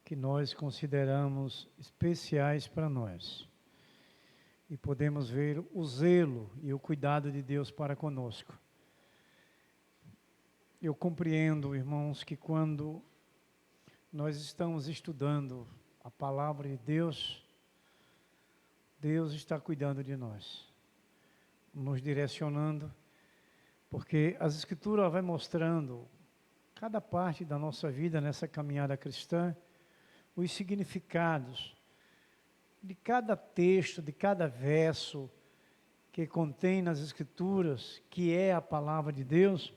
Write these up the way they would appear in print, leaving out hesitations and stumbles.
que nós consideramos especiais para nós. E podemos ver o zelo e o cuidado de Deus para conosco. Eu compreendo, irmãos, que quando nós estamos estudando a palavra de Deus, Deus está cuidando de nós, nos direcionando, porque as Escrituras vai mostrando cada parte da nossa vida nessa caminhada cristã, os significados de cada texto, de cada verso que contém nas Escrituras, que é a palavra de Deus,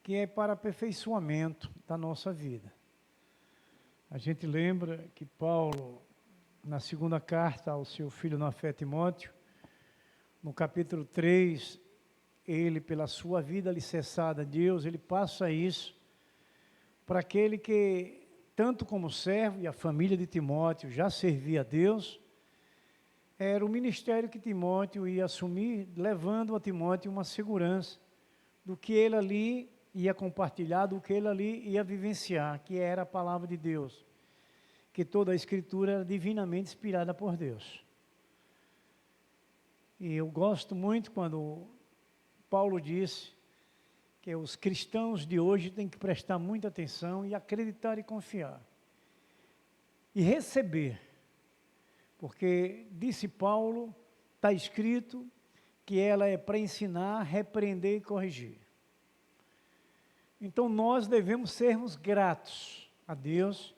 que é para aperfeiçoamento da nossa vida. A gente lembra que Paulo, na segunda carta ao seu filho na fé Timóteo, no capítulo 3, ele, pela sua vida alicerçada a Deus, ele passa isso para aquele que, tanto como servo e a família de Timóteo já servia a Deus, era o ministério que Timóteo ia assumir, levando a Timóteo uma segurança do que ele ali ia compartilhar, do que ele ali ia vivenciar, que era a palavra de Deus, que toda a Escritura era divinamente inspirada por Deus. E eu gosto muito quando Paulo disse que os cristãos de hoje têm que prestar muita atenção e acreditar e confiar. E receber, porque, disse Paulo, está escrito que ela é para ensinar, repreender e corrigir. Então, nós devemos sermos gratos a Deus,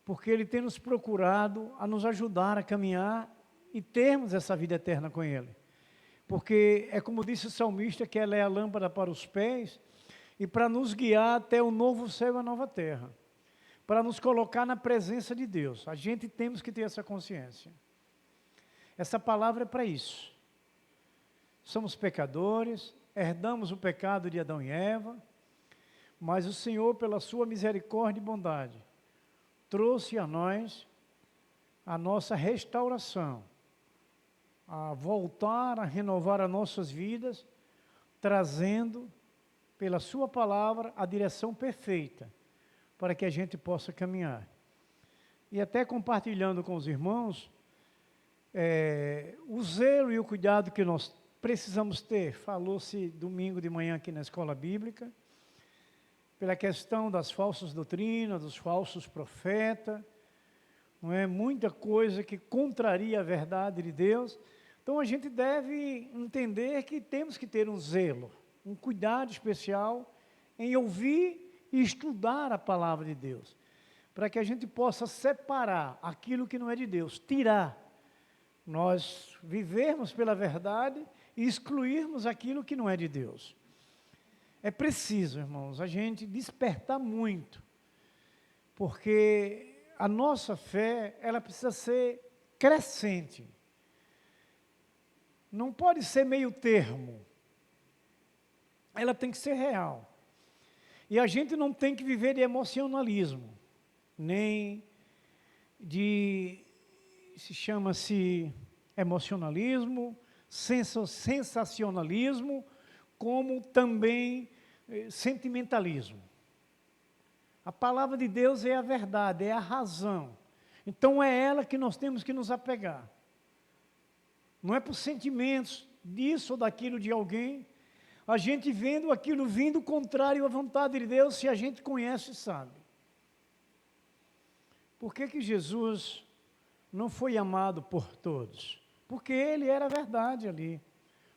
porque Ele tem nos procurado a nos ajudar a caminhar e termos essa vida eterna com Ele. Porque é como disse o salmista, que ela é a lâmpada para os pés e para nos guiar até o novo céu e a nova terra, para nos colocar na presença de Deus. A gente temos que ter essa consciência. Essa palavra é para isso. Somos pecadores, herdamos o pecado de Adão e Eva, mas o Senhor, pela sua misericórdia e bondade, trouxe a nós a nossa restauração, a voltar a renovar as nossas vidas, trazendo, pela sua palavra, a direção perfeita, para que a gente possa caminhar. E até compartilhando com os irmãos, o zelo e o cuidado que nós precisamos ter, falou-se domingo de manhã aqui na escola bíblica, pela questão das falsas doutrinas, dos falsos profetas, não é? Muita coisa que contraria a verdade de Deus. Então, a gente deve entender que temos que ter um zelo, um cuidado especial em ouvir e estudar a palavra de Deus, para que a gente possa separar aquilo que não é de Deus, tirar, nós vivermos pela verdade e excluirmos aquilo que não é de Deus. É preciso, irmãos, a gente despertar muito, porque a nossa fé, ela precisa ser crescente. Não pode ser meio termo. Ela tem que ser real. E a gente não tem que viver de emocionalismo, nem de, chama-se emocionalismo, sensacionalismo, como também sentimentalismo. A palavra de Deus é a verdade, é a razão. Então é ela que nós temos que nos apegar. Não é por sentimentos disso ou daquilo de alguém, a gente vendo aquilo vindo contrário à vontade de Deus, se a gente conhece e sabe. Por que que Jesus não foi amado por todos? Porque Ele era a verdade ali,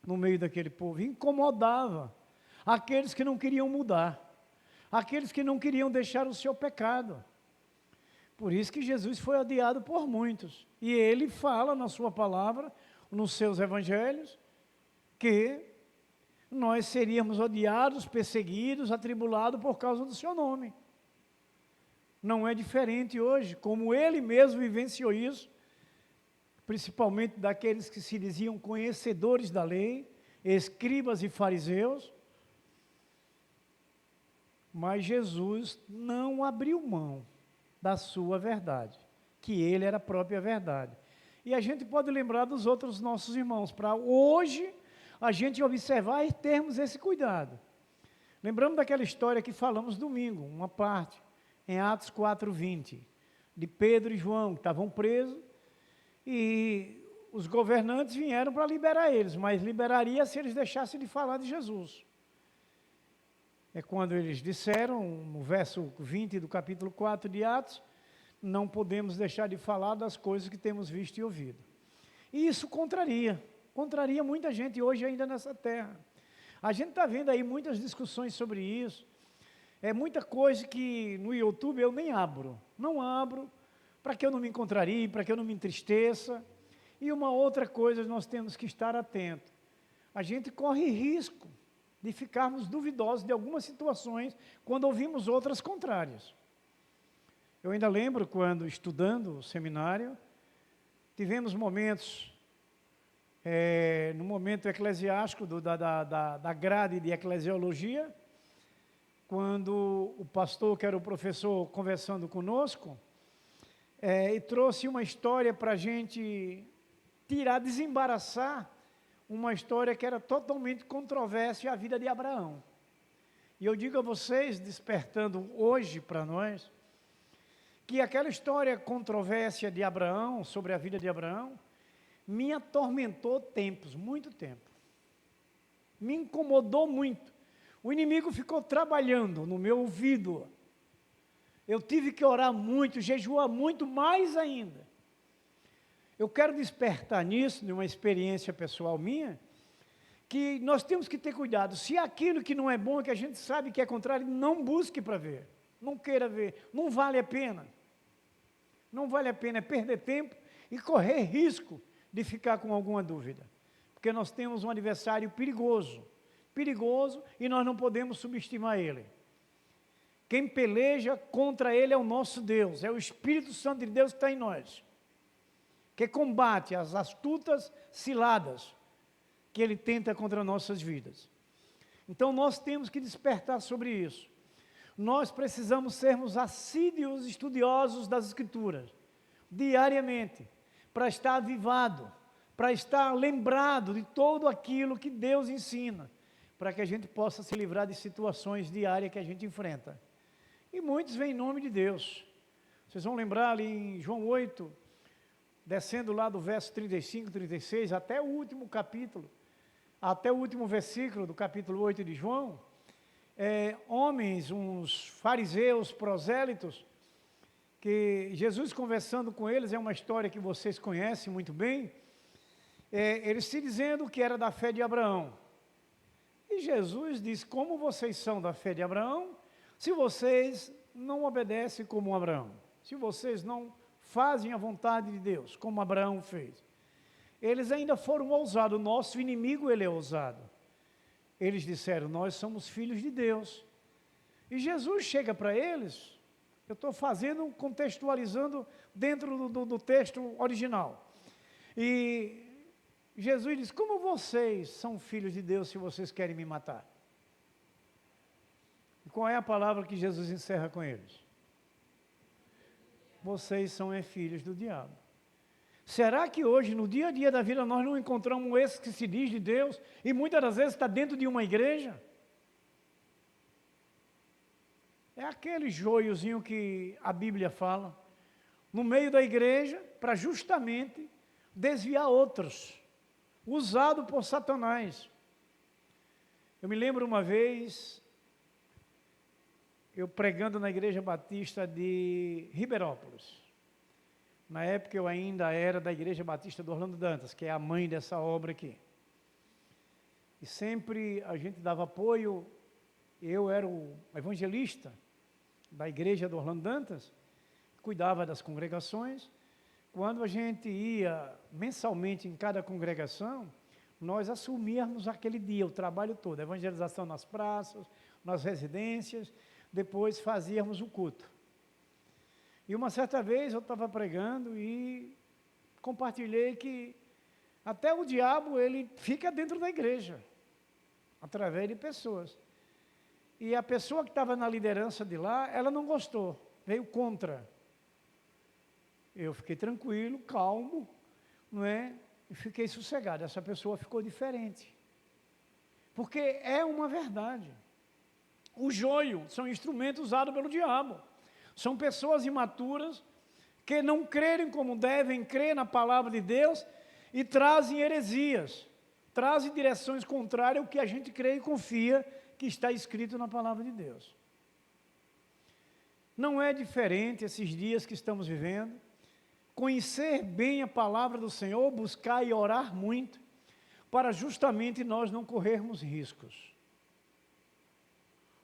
no meio daquele povo, incomodava aqueles que não queriam mudar, aqueles que não queriam deixar o seu pecado. Por isso que Jesus foi odiado por muitos. E Ele fala na sua palavra, nos seus evangelhos, que nós seríamos odiados, perseguidos, atribulados por causa do seu nome. Não é diferente hoje, como Ele mesmo vivenciou isso, principalmente daqueles que se diziam conhecedores da lei, escribas e fariseus, mas Jesus não abriu mão da sua verdade, que Ele era a própria verdade. E a gente pode lembrar dos outros nossos irmãos, para hoje a gente observar e termos esse cuidado. Lembramos daquela história que falamos domingo, uma parte, em Atos 4:20, de Pedro e João, que estavam presos, e os governantes vieram para liberar eles, mas liberaria se eles deixassem de falar de Jesus. É quando eles disseram, no verso 20 do capítulo 4 de Atos, não podemos deixar de falar das coisas que temos visto e ouvido. E isso contraria muita gente hoje ainda nessa terra. A gente está vendo aí muitas discussões sobre isso, muita coisa que no YouTube eu nem abro, não abro, para que eu não me contrarie, para que eu não me entristeça. E uma outra coisa nós temos que estar atentos, a gente corre risco de ficarmos duvidosos de algumas situações, quando ouvimos outras contrárias. Eu ainda lembro quando, estudando o seminário, tivemos momentos, no momento eclesiástico, da grade de eclesiologia, quando o pastor, que era o professor, conversando conosco, e trouxe uma história para a gente desembaraçar uma história que era totalmente controversa, a vida de Abraão. E eu digo a vocês, despertando hoje para nós, que aquela história controversa de Abraão, sobre a vida de Abraão, me atormentou tempos, muito tempo. Me incomodou muito. O inimigo ficou trabalhando no meu ouvido. Eu tive que orar muito, jejuar muito, mais ainda. Eu quero despertar nisso, numa experiência pessoal minha, que nós temos que ter cuidado. Se aquilo que não é bom, que a gente sabe que é contrário, não busque para ver, não queira ver, não vale a pena. Não vale a pena perder tempo e correr risco de ficar com alguma dúvida. Porque nós temos um adversário perigoso, e nós não podemos subestimar ele. Quem peleja contra ele é o nosso Deus, é o Espírito Santo de Deus que está em nós, que combate as astutas ciladas que ele tenta contra nossas vidas. Então nós temos que despertar sobre isso. Nós precisamos sermos assíduos estudiosos das Escrituras, diariamente, para estar avivado, para estar lembrado de todo aquilo que Deus ensina, para que a gente possa se livrar de situações diárias que a gente enfrenta. E muitos vêm em nome de Deus. Vocês vão lembrar ali em João 8, descendo lá do verso 35, 36, até o último capítulo, até o último versículo do capítulo 8 de João, homens, uns fariseus, prosélitos, que Jesus conversando com eles, é uma história que vocês conhecem muito bem, eles se dizendo que era da fé de Abraão. E Jesus diz: como vocês são da fé de Abraão, se vocês não obedecem como Abraão, se vocês não fazem a vontade de Deus, como Abraão fez. Eles ainda foram ousados, o nosso inimigo ele é ousado. Eles disseram: nós somos filhos de Deus. E Jesus chega para eles, eu estou contextualizando dentro do texto original. E Jesus diz: como vocês são filhos de Deus se vocês querem me matar? E qual é a palavra que Jesus encerra com eles? Vocês são filhos do diabo. Será que hoje, no dia a dia da vida, nós não encontramos esse que se diz de Deus e muitas das vezes está dentro de uma igreja? É aquele joiozinho que a Bíblia fala, no meio da igreja, para justamente desviar outros, usado por Satanás. Eu me lembro uma vez, eu pregando na Igreja Batista de Ribeirópolis. Na época eu ainda era da Igreja Batista do Orlando Dantas, que é a mãe dessa obra aqui. E sempre a gente dava apoio, eu era o evangelista da Igreja do Orlando Dantas, cuidava das congregações. Quando a gente ia mensalmente em cada congregação, nós assumíamos aquele dia, o trabalho todo, evangelização nas praças, nas residências, depois fazíamos o culto. E uma certa vez eu estava pregando e compartilhei que até o diabo ele fica dentro da igreja, através de pessoas. E a pessoa que estava na liderança de lá, ela não gostou, veio contra. Eu fiquei tranquilo, calmo, não é? E fiquei sossegado. Essa pessoa ficou diferente. Porque é uma verdade. O joio são instrumentos usados pelo diabo. São pessoas imaturas que não crerem como devem crer na palavra de Deus e trazem heresias, trazem direções contrárias ao que a gente crê e confia que está escrito na palavra de Deus. Não é diferente esses dias que estamos vivendo. Conhecer bem a palavra do Senhor, buscar e orar muito, para justamente nós não corrermos riscos.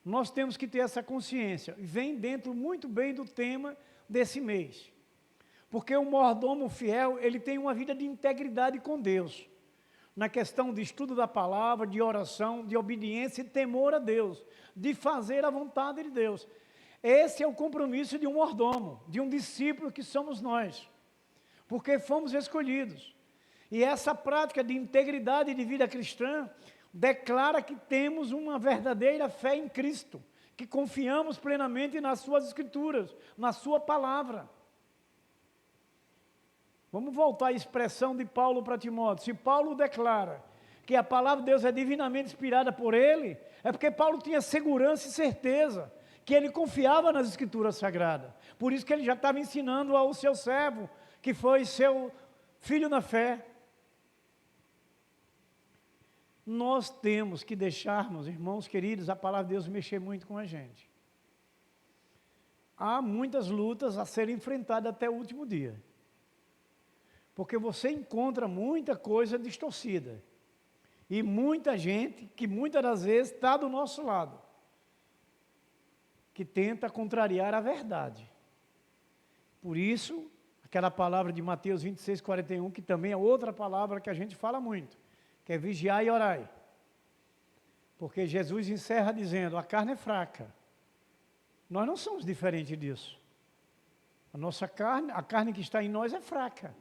Nós temos que ter essa consciência, e vem dentro muito bem do tema desse mês. Porque o mordomo fiel, ele tem uma vida de integridade com Deus, na questão de estudo da palavra, de oração, de obediência e temor a Deus, de fazer a vontade de Deus. Esse é o compromisso de um mordomo, de um discípulo que somos nós, porque fomos escolhidos. E essa prática de integridade de vida cristã declara que temos uma verdadeira fé em Cristo, que confiamos plenamente nas suas escrituras, na sua palavra. Vamos voltar à expressão de Paulo para Timóteo. Se Paulo declara que a palavra de Deus é divinamente inspirada por ele, é porque Paulo tinha segurança e certeza que ele confiava nas escrituras sagradas. Por isso que ele já estava ensinando ao seu servo, que foi seu filho na fé. Nós temos que deixarmos, irmãos queridos, a palavra de Deus mexer muito com a gente. Há muitas lutas a serem enfrentadas até o último dia. Porque você encontra muita coisa distorcida. E muita gente que muitas das vezes está do nosso lado, que tenta contrariar a verdade. Por isso, aquela palavra de Mateus 26:41, que também é outra palavra que a gente fala muito, que é vigiar e orai. Porque Jesus encerra dizendo, a carne é fraca. Nós não somos diferentes disso. A nossa carne, a carne que está em nós é fraca.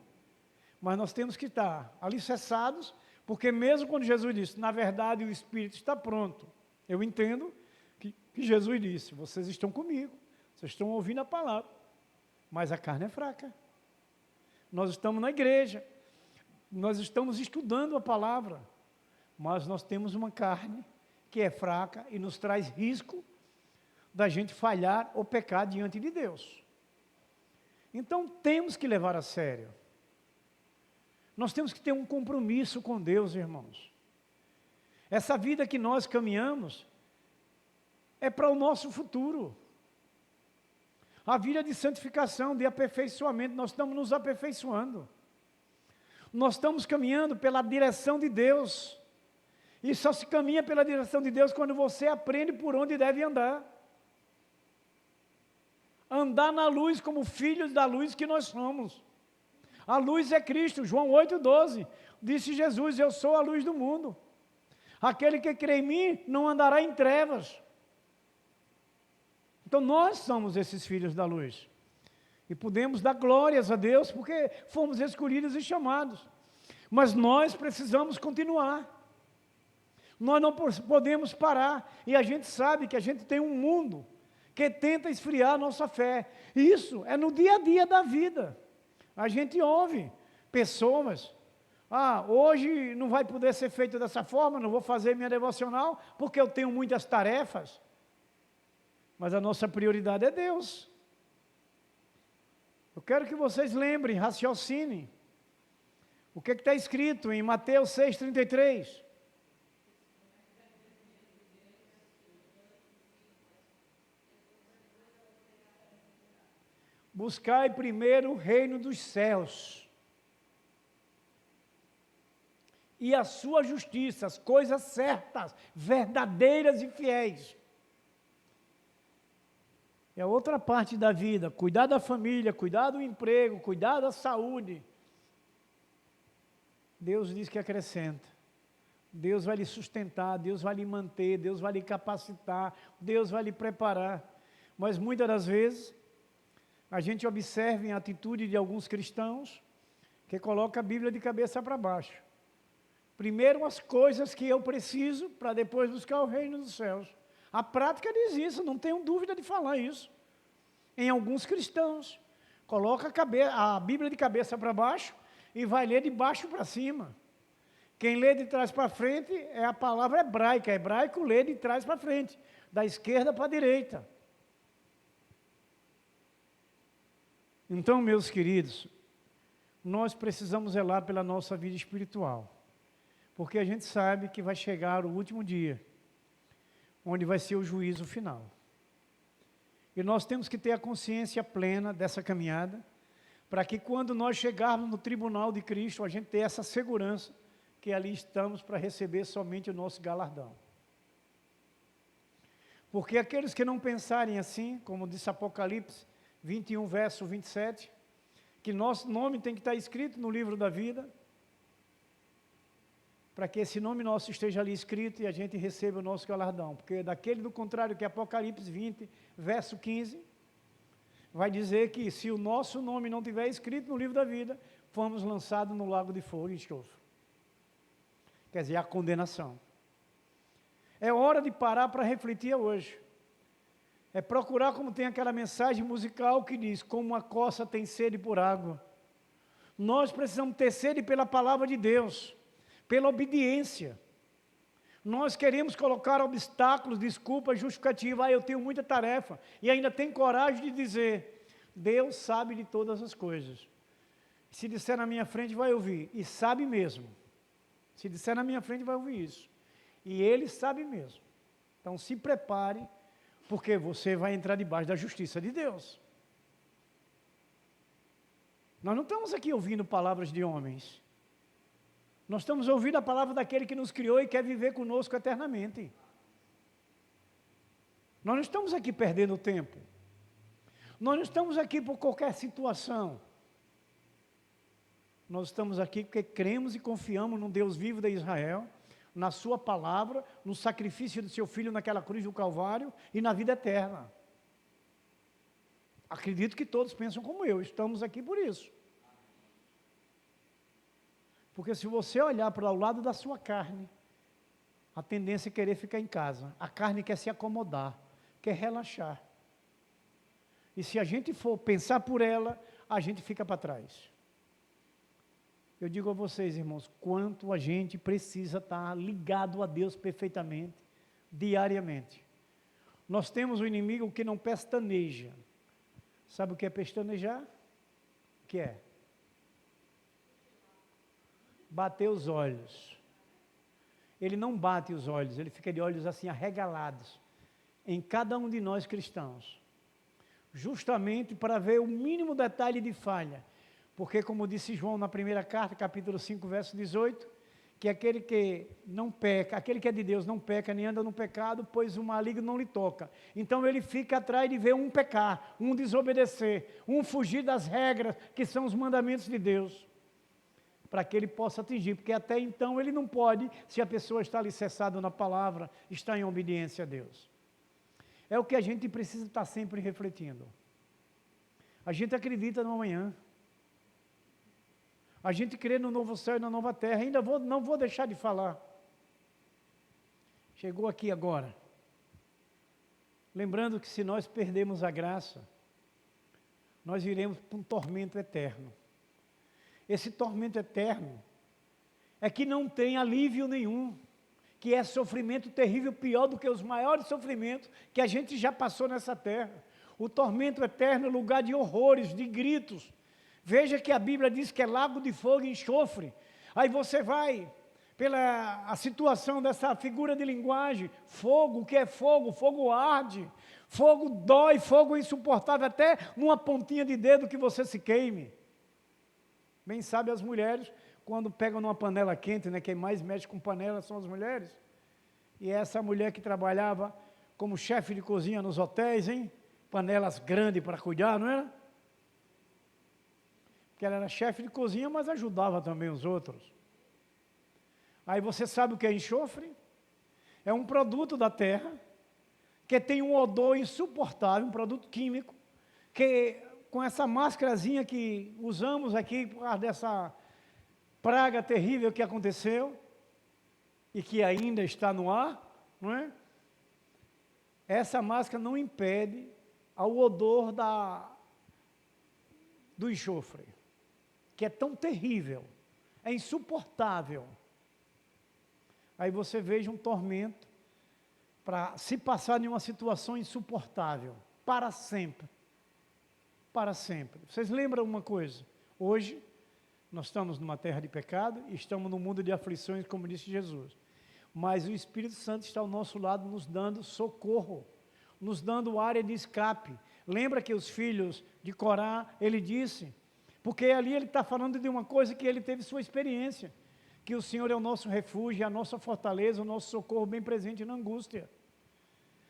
Mas nós temos que estar alicerçados, porque mesmo quando Jesus disse, na verdade o Espírito está pronto, eu entendo que Jesus disse, vocês estão comigo, vocês estão ouvindo a palavra, mas a carne é fraca. Nós estamos na igreja, nós estamos estudando a palavra, mas nós temos uma carne que é fraca e nos traz risco da gente falhar ou pecar diante de Deus. Então temos que levar a sério. Nós temos que ter um compromisso com Deus, irmãos. Essa vida que nós caminhamos é para o nosso futuro. A vida de santificação, de aperfeiçoamento, nós estamos nos aperfeiçoando. Nós estamos caminhando pela direção de Deus. E só se caminha pela direção de Deus quando você aprende por onde deve andar. Andar na luz como filhos da luz que nós somos. A luz é Cristo, João 8,12, disse Jesus, eu sou a luz do mundo. Aquele que crê em mim não andará em trevas. Então nós somos esses filhos da luz. E podemos dar glórias a Deus porque fomos escolhidos e chamados. Mas nós precisamos continuar. Nós não podemos parar. E a gente sabe que a gente tem um mundo que tenta esfriar a nossa fé. Isso é no dia a dia da vida. A gente ouve pessoas, hoje não vai poder ser feito dessa forma, não vou fazer minha devocional, porque eu tenho muitas tarefas. Mas a nossa prioridade é Deus. Eu quero que vocês lembrem, raciocinem. O que está escrito em Mateus 6,33? Buscai primeiro o reino dos céus e a sua justiça, as coisas certas, verdadeiras e fiéis. É a outra parte da vida, cuidar da família, cuidar do emprego, cuidar da saúde. Deus diz que acrescenta. Deus vai lhe sustentar, Deus vai lhe manter, Deus vai lhe capacitar, Deus vai lhe preparar. Mas muitas das vezes, a gente observa a atitude de alguns cristãos que colocam a Bíblia de cabeça para baixo. Primeiro as coisas que eu preciso, para depois buscar o reino dos céus. A prática diz isso, não tenho dúvida de falar isso. Em alguns cristãos, coloca a Bíblia de cabeça para baixo e vai ler de baixo para cima. Quem lê de trás para frente é a palavra hebraica. Hebraico lê de trás para frente, da esquerda para a direita. Então, meus queridos, nós precisamos zelar pela nossa vida espiritual, porque a gente sabe que vai chegar o último dia, onde vai ser o juízo final. E nós temos que ter a consciência plena dessa caminhada, para que quando nós chegarmos no tribunal de Cristo, a gente tenha essa segurança que ali estamos para receber somente o nosso galardão. Porque aqueles que não pensarem assim, como disse Apocalipse 21, verso 27, que nosso nome tem que estar escrito no livro da vida, para que esse nome nosso esteja ali escrito e a gente receba o nosso galardão. Porque daquele do contrário, que é Apocalipse 20, verso 15, vai dizer que se o nosso nome não estiver escrito no livro da vida, fomos lançados no lago de fogo e enxofre. Quer dizer, a condenação. É hora de parar para refletir hoje. É procurar, como tem aquela mensagem musical que diz, como a coça tem sede por água. Nós precisamos ter sede pela palavra de Deus, pela obediência. Nós queremos colocar obstáculos, desculpas, justificativas. Eu tenho muita tarefa. E ainda tem coragem de dizer, Deus sabe de todas as coisas. Se disser na minha frente, vai ouvir. E sabe mesmo. Se disser na minha frente, vai ouvir isso. E Ele sabe mesmo. Então se prepare, porque você vai entrar debaixo da justiça de Deus. Nós não estamos aqui ouvindo palavras de homens. Nós estamos ouvindo a palavra daquele que nos criou e quer viver conosco eternamente. Nós não estamos aqui perdendo tempo. Nós não estamos aqui por qualquer situação. Nós estamos aqui porque cremos e confiamos no Deus vivo de Israel, na sua palavra, no sacrifício do seu Filho naquela cruz do Calvário e na vida eterna. Acredito que todos pensam como eu, estamos aqui por isso. Porque se você olhar para o lado da sua carne, a tendência é querer ficar em casa. A carne quer se acomodar, quer relaxar. E se a gente for pensar por ela, a gente fica para trás. Eu digo a vocês, irmãos, quanto a gente precisa estar ligado a Deus perfeitamente, diariamente. Nós temos um inimigo que não pestaneja. Sabe o que é pestanejar? O que é? Bater os olhos. Ele não bate os olhos, ele fica de olhos assim arregalados em cada um de nós cristãos. Justamente para ver o mínimo detalhe de falha. Porque, como disse João na primeira carta, capítulo 5, verso 18, que aquele que não peca, aquele que é de Deus não peca, nem anda no pecado, pois o maligno não lhe toca. Então ele fica atrás de ver um pecar, um desobedecer, um fugir das regras, que são os mandamentos de Deus, para que ele possa atingir, porque até então ele não pode, se a pessoa está alicerçada na palavra, está em obediência a Deus. É o que a gente precisa estar sempre refletindo. A gente acredita no amanhã. A gente crê no novo céu e na nova terra. Não vou deixar de falar. Chegou aqui agora. Lembrando que se nós perdermos a graça, nós iremos para um tormento eterno. Esse tormento eterno é que não tem alívio nenhum, que é sofrimento terrível, pior do que os maiores sofrimentos que a gente já passou nessa terra. O tormento eterno é lugar de horrores, de gritos. Veja que a Bíblia diz que é lago de fogo e enxofre. Aí você vai, pela a situação dessa figura de linguagem, fogo, o que é fogo? Fogo arde, fogo dói, fogo insuportável, até numa pontinha de dedo que você se queime. Bem sabe as mulheres, quando pegam numa panela quente, né, quem mais mexe com panela são as mulheres. E essa mulher que trabalhava como chefe de cozinha nos hotéis, hein? Panelas grandes para cuidar, não era? Que ela era chefe de cozinha, mas ajudava também os outros. Aí você sabe o que é enxofre? É um produto da terra, que tem um odor insuportável, um produto químico, que com essa máscarazinha que usamos aqui, por causa dessa praga terrível que aconteceu, e que ainda está no ar, não é? Essa máscara não impede ao odor do enxofre, que é tão terrível, é insuportável. Aí você veja um tormento para se passar em uma situação insuportável, para sempre. para sempre. Vocês lembram uma coisa? Hoje, nós estamos numa terra de pecado e estamos num mundo de aflições, como disse Jesus. Mas o Espírito Santo está ao nosso lado, nos dando socorro, nos dando área de escape. Lembra que os filhos de Corá, ele disse, porque ali ele está falando de uma coisa que ele teve sua experiência, que o Senhor é o nosso refúgio, a nossa fortaleza, o nosso socorro bem presente na angústia.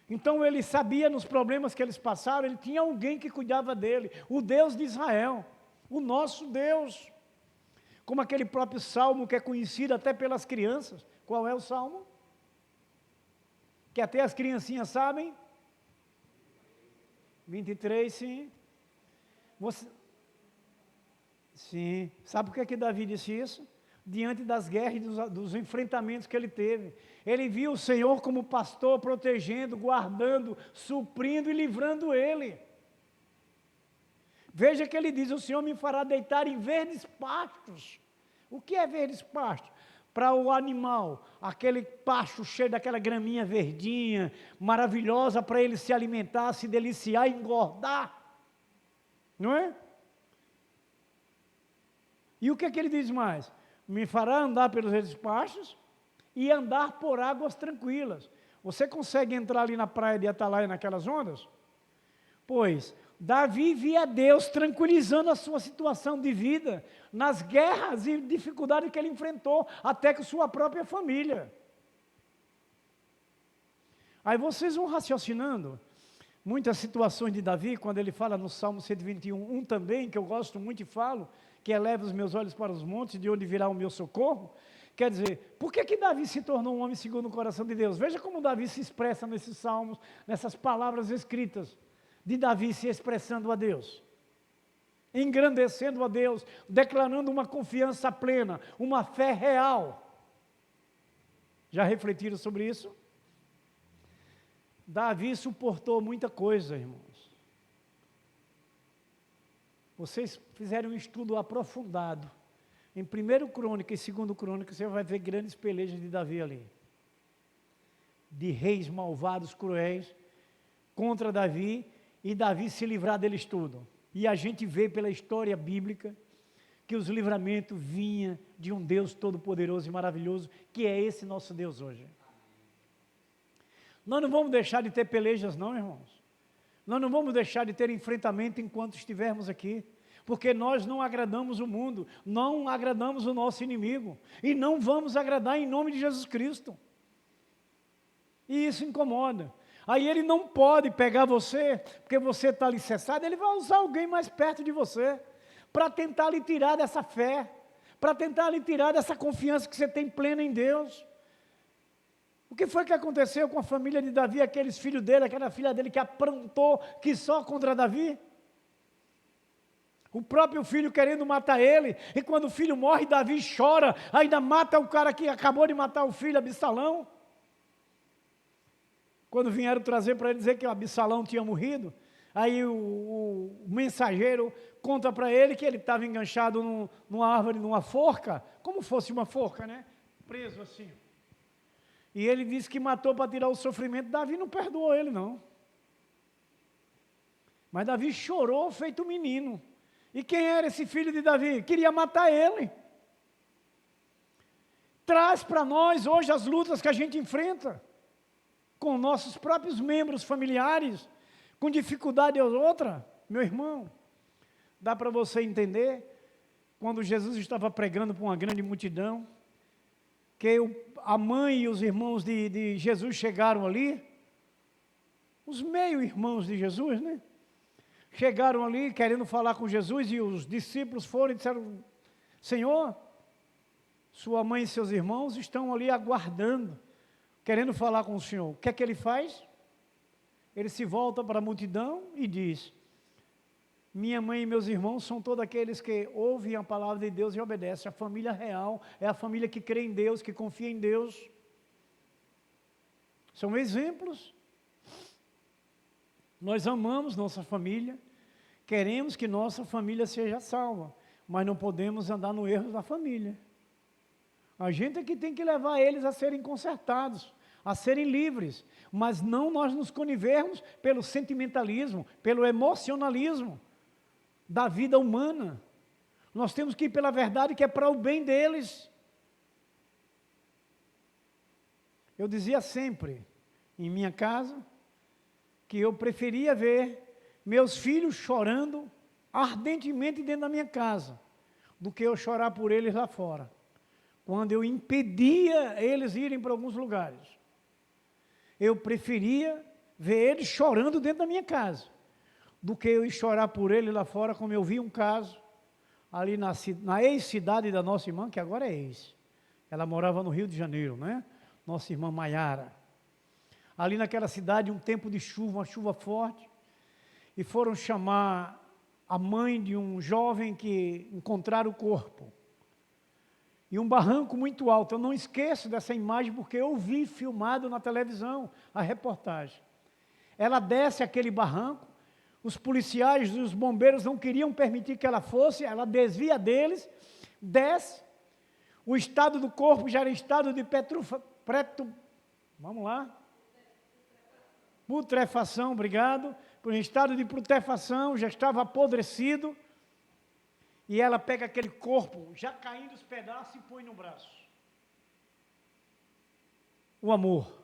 Então ele sabia nos problemas que eles passaram, ele tinha alguém que cuidava dele, o Deus de Israel, o nosso Deus. Como aquele próprio salmo que é conhecido até pelas crianças. Qual é o salmo? Que até as criancinhas sabem? 23, sim. Sim. Sabe por que Davi disse isso? Diante das guerras e dos enfrentamentos que ele teve. Ele viu o Senhor como pastor, protegendo, guardando, suprindo e livrando ele. Veja que ele diz, o Senhor me fará deitar em verdes pastos. O que é verdes pastos? Para o animal, aquele pasto cheio daquela graminha verdinha, maravilhosa para ele se alimentar, se deliciar e engordar. Não é? E o que é que ele diz mais? Me fará andar pelos verdes pastos e andar por águas tranquilas. Você consegue entrar ali na praia de Atalaia, naquelas ondas? Pois, Davi via Deus tranquilizando a sua situação de vida, nas guerras e dificuldades que ele enfrentou, até com sua própria família. Aí vocês vão raciocinando, muitas situações de Davi, quando ele fala no Salmo 121, um também, que eu gosto muito e falo, que eleva os meus olhos para os montes, de onde virá o meu socorro. Quer dizer, por que Davi se tornou um homem segundo o coração de Deus? Veja como Davi se expressa nesses salmos, nessas palavras escritas, de Davi se expressando a Deus, engrandecendo a Deus, declarando uma confiança plena, uma fé real. Já refletiram sobre isso? Davi suportou muita coisa, irmãos. Vocês fizeram um estudo aprofundado. Em 1 Crônica e 2 Crônica, você vai ver grandes pelejas de Davi ali. De reis malvados, cruéis, contra Davi, e Davi se livrar deles tudo. E a gente vê pela história bíblica que os livramentos vinham de um Deus todo-poderoso e maravilhoso, que é esse nosso Deus hoje. Nós não vamos deixar de ter pelejas não, irmãos. Nós não vamos deixar de ter enfrentamento enquanto estivermos aqui, porque nós não agradamos o mundo, não agradamos o nosso inimigo, e não vamos agradar em nome de Jesus Cristo. E isso incomoda. Aí ele não pode pegar você, porque você está alicerçado, ele vai usar alguém mais perto de você, para tentar lhe tirar dessa fé, para tentar lhe tirar dessa confiança que você tem plena em Deus. O que foi que aconteceu com a família de Davi, aqueles filhos dele, aquela filha dele que aprontou, que só contra Davi? O próprio filho querendo matar ele, e quando o filho morre, Davi chora, ainda mata o cara que acabou de matar o filho, Absalão. Quando vieram trazer para ele dizer que o Absalão tinha morrido, aí o mensageiro conta para ele que ele estava enganchado numa árvore, numa forca, como fosse uma forca, né? Preso assim. E ele disse que matou para tirar o sofrimento. Davi não perdoou ele, não. Mas Davi chorou feito um menino. E quem era esse filho de Davi? Queria matar ele. Traz para nós hoje as lutas que a gente enfrenta, com nossos próprios membros familiares, com dificuldade ou outra. Meu irmão, dá para você entender, quando Jesus estava pregando para uma grande multidão, que a mãe e os irmãos de Jesus chegaram ali, os meio-irmãos de Jesus, né? Chegaram ali querendo falar com Jesus, e os discípulos foram e disseram, Senhor, sua mãe e seus irmãos estão ali aguardando, querendo falar com o Senhor. O que é que ele faz? Ele se volta para a multidão e diz, minha mãe e meus irmãos são todos aqueles que ouvem a palavra de Deus e obedecem. A família real é a família que crê em Deus, que confia em Deus. São exemplos. Nós amamos nossa família, queremos que nossa família seja salva, mas não podemos andar no erro da família. A gente é que tem que levar eles a serem consertados, a serem livres, mas não nós nos connivermos pelo sentimentalismo, pelo emocionalismo. da vida humana. Nós temos que ir pela verdade, que é para o bem deles. Eu dizia sempre, em minha casa, que eu preferia ver meus filhos chorando ardentemente dentro da minha casa, do que eu chorar por eles lá fora, quando eu impedia eles irem para alguns lugares. Eu preferia ver eles chorando dentro da minha casa, do que eu ir chorar por eles lá fora, como eu vi um caso, ali na ex-cidade da nossa irmã, que agora é ex. Ela morava no Rio de Janeiro, né? Nossa irmã Maiara. Ali naquela cidade, um tempo de chuva, uma chuva forte, e foram chamar a mãe de um jovem que encontraram o corpo. E um barranco muito alto. Eu não esqueço dessa imagem, porque eu vi filmado na televisão a reportagem. Ela desce aquele barranco, os policiais e os bombeiros não queriam permitir que ela fosse, ela desvia deles, desce, o estado do corpo já era estado de putrefação, obrigado, por um estado de putrefação, já estava apodrecido, e ela pega aquele corpo, já caindo os pedaços, e põe no braço. O amor.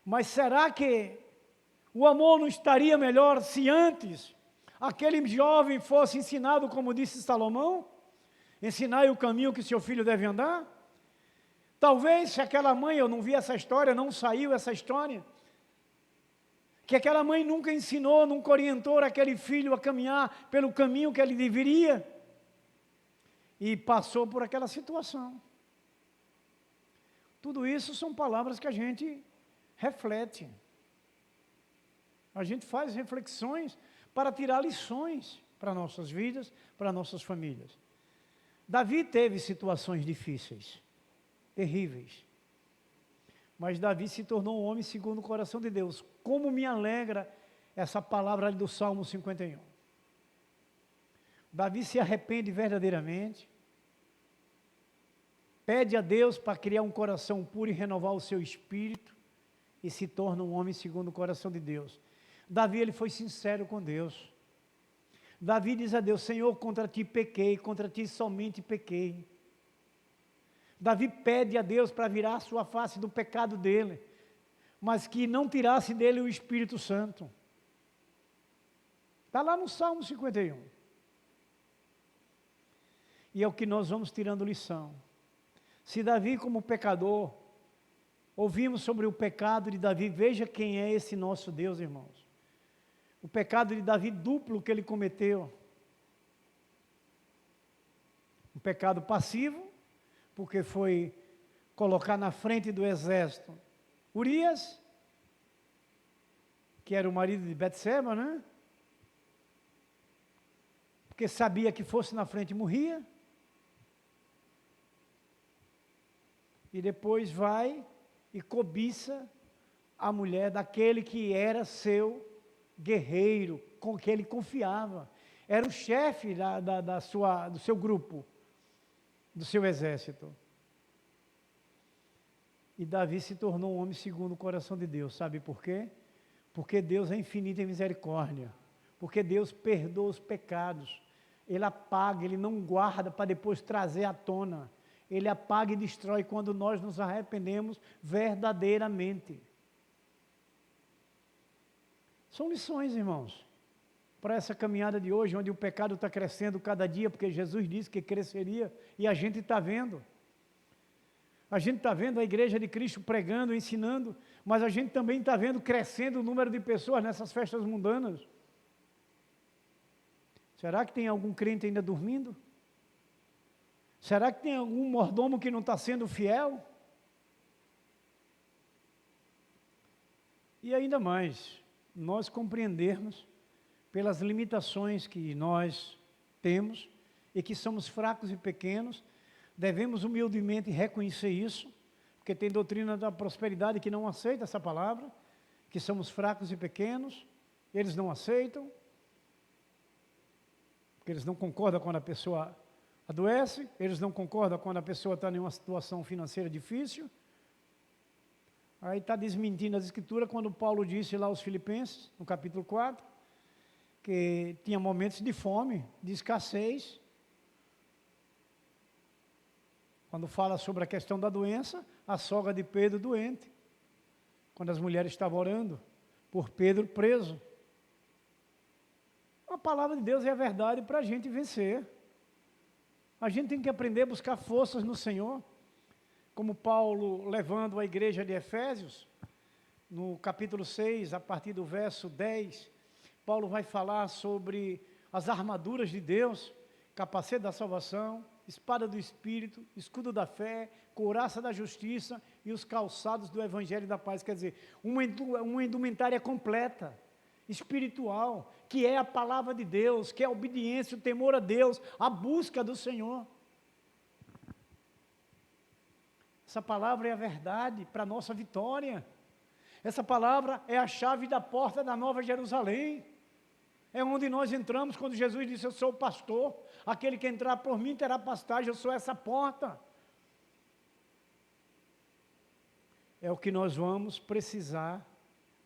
Mas será que o amor não estaria melhor se antes aquele jovem fosse ensinado, como disse Salomão? Ensinai o caminho que seu filho deve andar? Talvez se aquela mãe, eu não vi essa história, não saiu essa história, que aquela mãe nunca ensinou, nunca orientou aquele filho a caminhar pelo caminho que ele deveria, e passou por aquela situação. Tudo isso são palavras que a gente reflete. A gente faz reflexões para tirar lições para nossas vidas, para nossas famílias. Davi teve situações difíceis, terríveis. Mas Davi se tornou um homem segundo o coração de Deus. Como me alegra essa palavra ali do Salmo 51. Davi se arrepende verdadeiramente, pede a Deus para criar um coração puro e renovar o seu espírito, e se torna um homem segundo o coração de Deus. Davi, ele foi sincero com Deus. Davi diz a Deus: Senhor, contra ti pequei, contra ti somente pequei. Davi pede a Deus para virar a sua face do pecado dele, mas que não tirasse dele o Espírito Santo. Está lá no Salmo 51. E é o que nós vamos tirando lição. Se Davi, como pecador, ouvimos sobre o pecado de Davi, veja quem é esse nosso Deus, irmãos. O pecado de Davi duplo que ele cometeu. Um pecado passivo, porque foi colocar na frente do exército Urias, que era o marido de Betseba, né? Porque sabia que fosse na frente morria. E depois vai e cobiça a mulher daquele que era seu guerreiro, com que ele confiava. Era o chefe do seu grupo, do seu exército. E Davi se tornou um homem segundo o coração de Deus. Sabe por quê? Porque Deus é infinito em misericórdia. Porque Deus perdoa os pecados. Ele apaga, Ele não guarda para depois trazer à tona. Ele apaga e destrói quando nós nos arrependemos verdadeiramente. São lições, irmãos, para essa caminhada de hoje, onde o pecado está crescendo cada dia, porque Jesus disse que cresceria, e a gente está vendo. A gente está vendo a igreja de Cristo pregando, ensinando, mas a gente também está vendo crescendo o número de pessoas nessas festas mundanas. Será que tem algum crente ainda dormindo? Será que tem algum mordomo que não está sendo fiel? E ainda mais, nós compreendermos pelas limitações que nós temos e que somos fracos e pequenos, devemos humildemente reconhecer isso, porque tem doutrina da prosperidade que não aceita essa palavra, que somos fracos e pequenos, eles não aceitam, porque eles não concordam quando a pessoa adoece, eles não concordam quando a pessoa está em uma situação financeira difícil. Aí está desmentindo as escrituras quando Paulo disse lá aos Filipenses, no capítulo 4, que tinha momentos de fome, de escassez. Quando fala sobre a questão da doença, a sogra de Pedro doente, quando as mulheres estavam orando por Pedro preso. A palavra de Deus é a verdade para a gente vencer. A gente tem que aprender a buscar forças no Senhor, como Paulo levando a igreja de Efésios, no capítulo 6, a partir do verso 10, Paulo vai falar sobre as armaduras de Deus, capacete da salvação, espada do Espírito, escudo da fé, couraça da justiça e os calçados do Evangelho da paz. Quer dizer, uma indumentária completa, espiritual, que é a palavra de Deus, que é a obediência, o temor a Deus, a busca do Senhor. Essa palavra é a verdade para a nossa vitória. Essa palavra é a chave da porta da Nova Jerusalém. É onde nós entramos quando Jesus disse: eu sou o pastor, aquele que entrar por mim terá pastagem, eu sou essa porta. É o que nós vamos precisar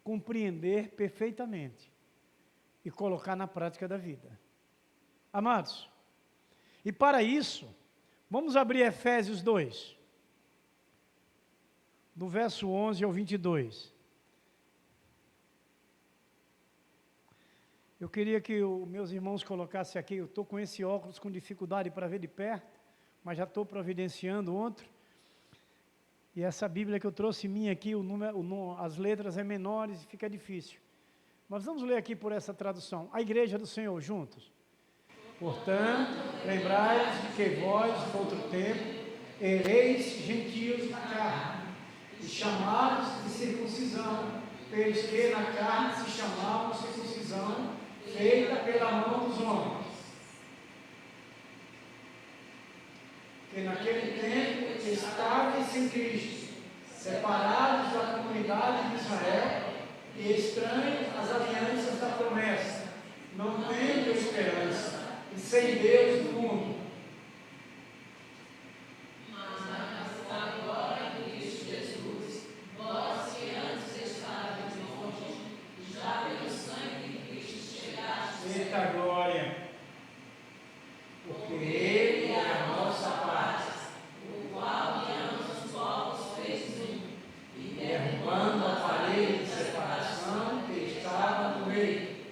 compreender perfeitamente e colocar na prática da vida. Amados, e para isso, vamos abrir Efésios 2, do verso 11 ao 22. Eu queria que os meus irmãos colocassem aqui, eu estou com esse óculos com dificuldade para ver de perto, mas já estou providenciando outro. E essa Bíblia que eu trouxe minha aqui, as letras é menores e fica difícil. Mas vamos ler aqui por essa tradução. A igreja do Senhor, juntos. Portanto, lembrai-vos de que vós, outro tempo, ereis gentios na carne, e chamados de circuncisão, pelos que na carne se chamavam circuncisão, feita pela mão dos homens. Que naquele tempo estáveis sem Cristo, separados da comunidade de Israel e estranhos às alianças da promessa, não tendo esperança e sem Deus no mundo. Mas agora em Cristo Jesus, vós que antes estáveis longe, já pelo sangue de Cristo chegastes. Eita glória! Porque Ele é a nossa paz, o qual de ambos os povos fez um, e derrubando a parede de separação que estava no meio.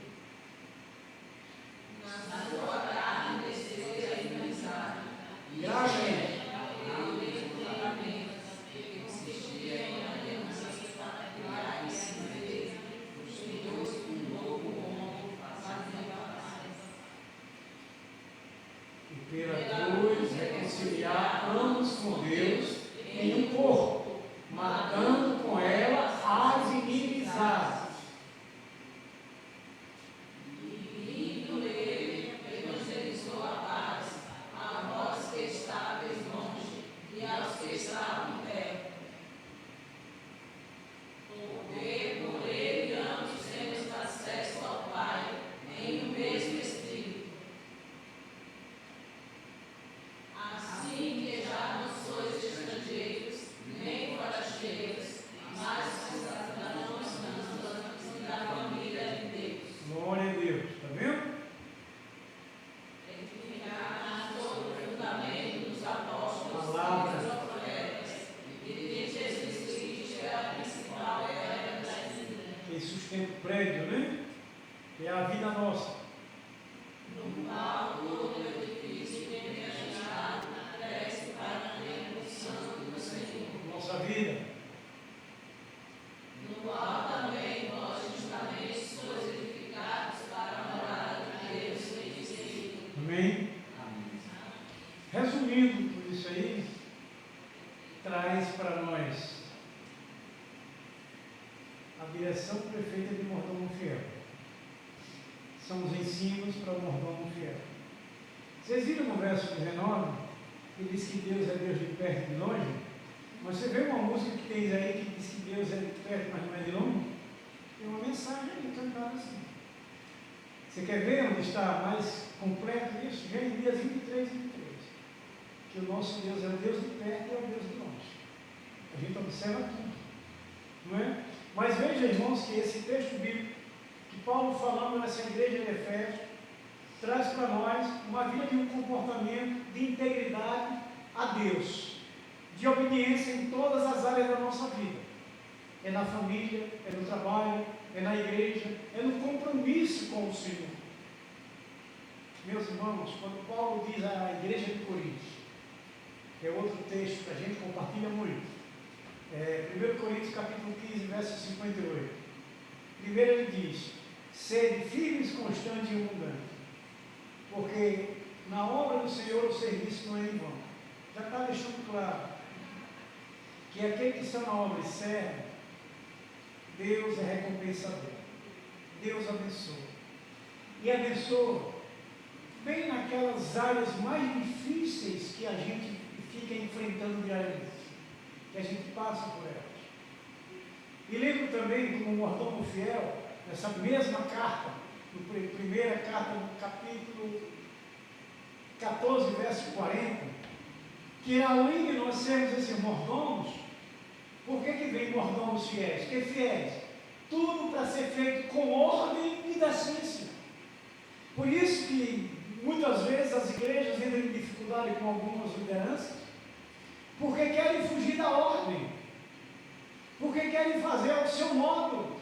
Na sua carne desceu a inimizade, e a gente, que consistia em alianças para criar em si mesmo, os dois um novo mundo, fazendo a paz. E pela cruz reconciliar ambos com Deus em um corpo, matando com ela as inimizades. E vindo ele, evangelizou a paz, a vós que estáveis longe e aos que estavam perto. Porque por ele ambos temos acesso ao Pai em um mesmo Espírito. Assim que já não sois estrangeiros, nem forasteiros, mas cidadãos da família de Deus. Glória a Deus, está vendo? Edificar sobre o fundamento dos apóstolos e dos profetas, e de Jesus Cristo é a principal pedra da igreja. Quem sustenta o prédio, né? É a vida nossa. No qual todo edifício bem ajustado cresce para a plena santo do Senhor. Nossa vida. No qual também nós justamente somos edificados para a morada de Deus em Espírito. Amém? Resumindo tudo isso aí, traz para nós a direção perfeita de mordomo fiel. São os ensinos para o mordomo fiel. Vocês viram no verso 19, que diz que Deus é Deus de perto e de longe? Mas você vê uma música que tem aí que diz que Deus é de perto, mas não é de longe? Tem uma mensagem aí cantada assim. Você quer ver onde está mais completo isso? Jeremias 23, 23. Que o nosso Deus é o Deus de perto e é o Deus de longe. A gente observa tudo, não é? Mas veja, irmãos, que esse texto bíblico que Paulo, falando nessa igreja de Efésios, traz para nós uma vida de um comportamento de integridade a Deus, de obediência em todas as áreas da nossa vida. É na família, é no trabalho, é na igreja, é no compromisso com o Senhor. Meus irmãos, quando Paulo diz à igreja de Coríntios, que é outro texto que a gente compartilha muito, 1 Coríntios capítulo 15, verso 58. Primeiro ele diz: sede firmes, constantes e abundantes, porque na obra do Senhor o serviço não é em vão. Já está deixando claro que aquele que está na obra e serve, Deus é recompensador. Deus abençoa. E abençoa bem naquelas áreas mais difíceis que a gente fica enfrentando diariamente, que a gente passa por elas. E lembro também, como mordomo fiel, nessa mesma carta, primeira carta, no capítulo 14, verso 40, que além de nós sermos esses mordomos, por que vem mordomos fiéis? Que fiéis? Tudo para ser feito com ordem e decência. Por isso que muitas vezes as igrejas entram em dificuldade com algumas lideranças, porque querem fugir da ordem, porque querem fazer ao seu modo.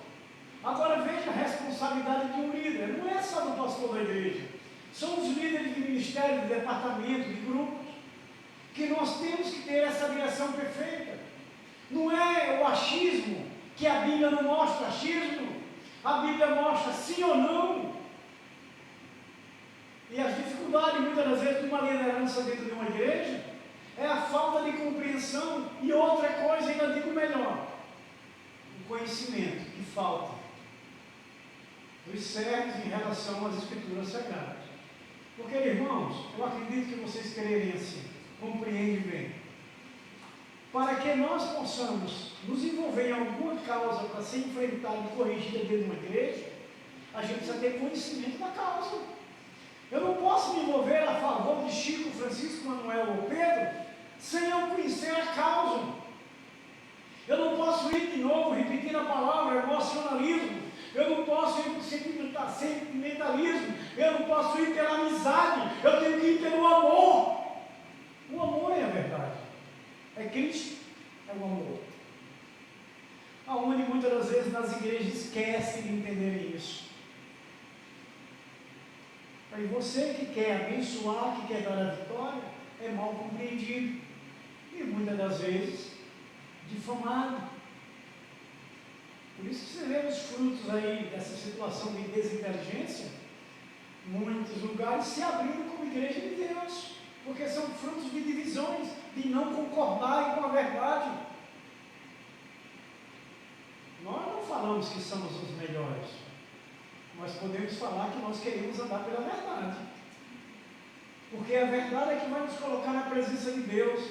Agora veja a responsabilidade de um líder, não é só do pastor da igreja, são os líderes de ministério, de departamento, de grupos, que nós temos que ter essa direção perfeita. Não é o achismo, que a Bíblia não mostra achismo, a Bíblia mostra sim ou não. E as dificuldades, muitas das vezes, de uma liderança dentro de uma igreja, é a falta de compreensão, e outra coisa, ainda digo melhor, o conhecimento que falta dos servos em relação às Escrituras Sagradas. Porque, irmãos, eu acredito que vocês quererem assim, compreendem bem. Para que nós possamos nos envolver em alguma causa para ser enfrentada e corrigida dentro de uma igreja, a gente precisa ter conhecimento da causa. Eu não posso me envolver a favor de Chico, Francisco, Manuel ou Pedro, sem eu conhecer a causa. Eu não posso ir de novo repetindo a palavra emocionalismo, eu não posso ir por sentimentalismo, eu não posso ir pela amizade, eu tenho que ir pelo amor. O amor é a verdade, é Cristo, é o amor. Aonde muitas das vezes nas igrejas esquecem de entender isso. Aí você que quer abençoar, que quer dar a vitória, é mal compreendido e muitas das vezes difamado. Por isso que você vê os frutos aí dessa situação de desinteligência, muitos lugares se abrindo como igreja de Deus, porque são frutos de divisões, de não concordarem com a verdade. Nós não falamos que somos os melhores, mas podemos falar que nós queremos andar pela verdade, porque a verdade é que vai nos colocar na presença de Deus,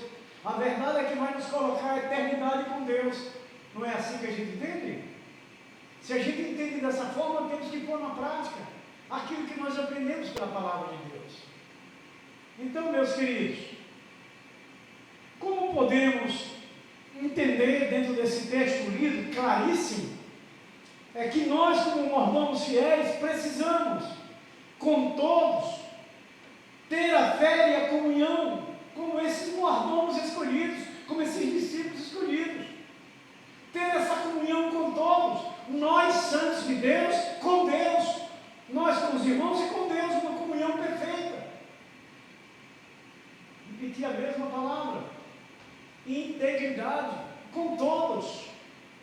a verdade é que vai nos colocar a eternidade com Deus. Não é assim que a gente entende? Se a gente entende dessa forma, temos que pôr na prática aquilo que nós aprendemos pela palavra de Deus. Então, meus queridos, como podemos entender dentro desse texto lido, claríssimo, é que nós, como mordomos fiéis, precisamos, com todos, ter a fé e a comunhão, como esses mordomos escolhidos, como esses discípulos escolhidos. Ter essa comunhão com todos, nós, santos de Deus, com Deus, nós com os irmãos e com Deus, uma comunhão perfeita. Repetir a mesma palavra, integridade, com todos,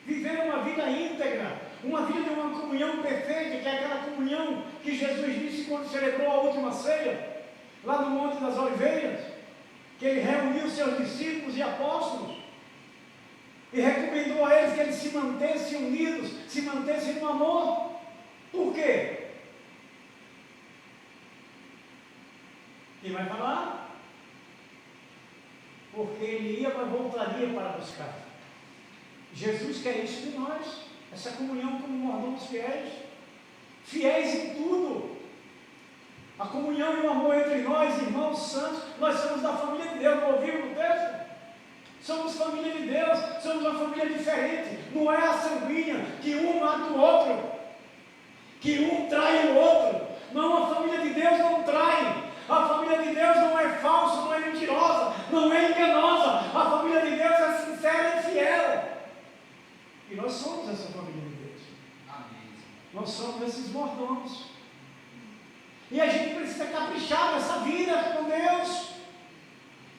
viver uma vida íntegra, uma vida de uma comunhão perfeita, que é aquela comunhão que Jesus disse quando celebrou a última ceia, lá no Monte das Oliveiras, que ele reuniu seus discípulos e apóstolos, e recomendou a eles que eles se mantessem unidos, se mantessem no amor. Por quê? Quem vai falar? Porque ele ia, mas voltaria para buscar. Jesus quer isso de nós, essa comunhão como mordomos fiéis, fiéis em tudo. A comunhão e o amor entre nós, irmãos santos, nós somos da família de Deus, não ouviram no texto? Somos família de Deus, somos uma família diferente, não é a sanguínea que um mata o outro, que um trai o outro. Não, a família de Deus não trai. A família de Deus não é falsa, não é mentirosa, não é enganosa. A família de Deus é sincera e fiel. E nós somos essa família de Deus. Amém. Nós somos esses mordomos. E a gente precisa caprichar nessa vida com Deus.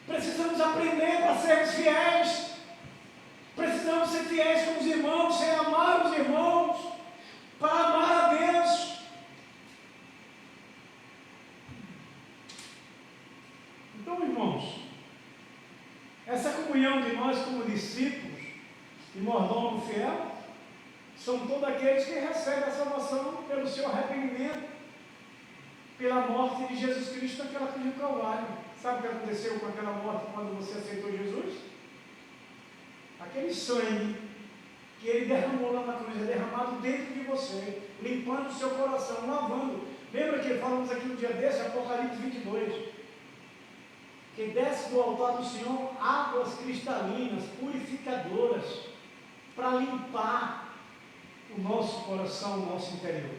Precisamos aprender para sermos fiéis. Precisamos ser fiéis com os irmãos, sem amar os irmãos, para amar a Deus. Então, irmãos, essa comunhão de nós como discípulos e mordomo fiel, são todos aqueles que recebem a salvação pelo seu arrependimento, pela morte de Jesus Cristo naquela cruz do Calvário. Sabe o que aconteceu com aquela morte quando você aceitou Jesus? Aquele sangue que Ele derramou lá na cruz, é derramado dentro de você, limpando o seu coração, lavando. Lembra que falamos aqui no dia desse, Apocalipse 22, que desce do altar do Senhor águas cristalinas, purificadoras, para limpar o nosso coração, o nosso interior.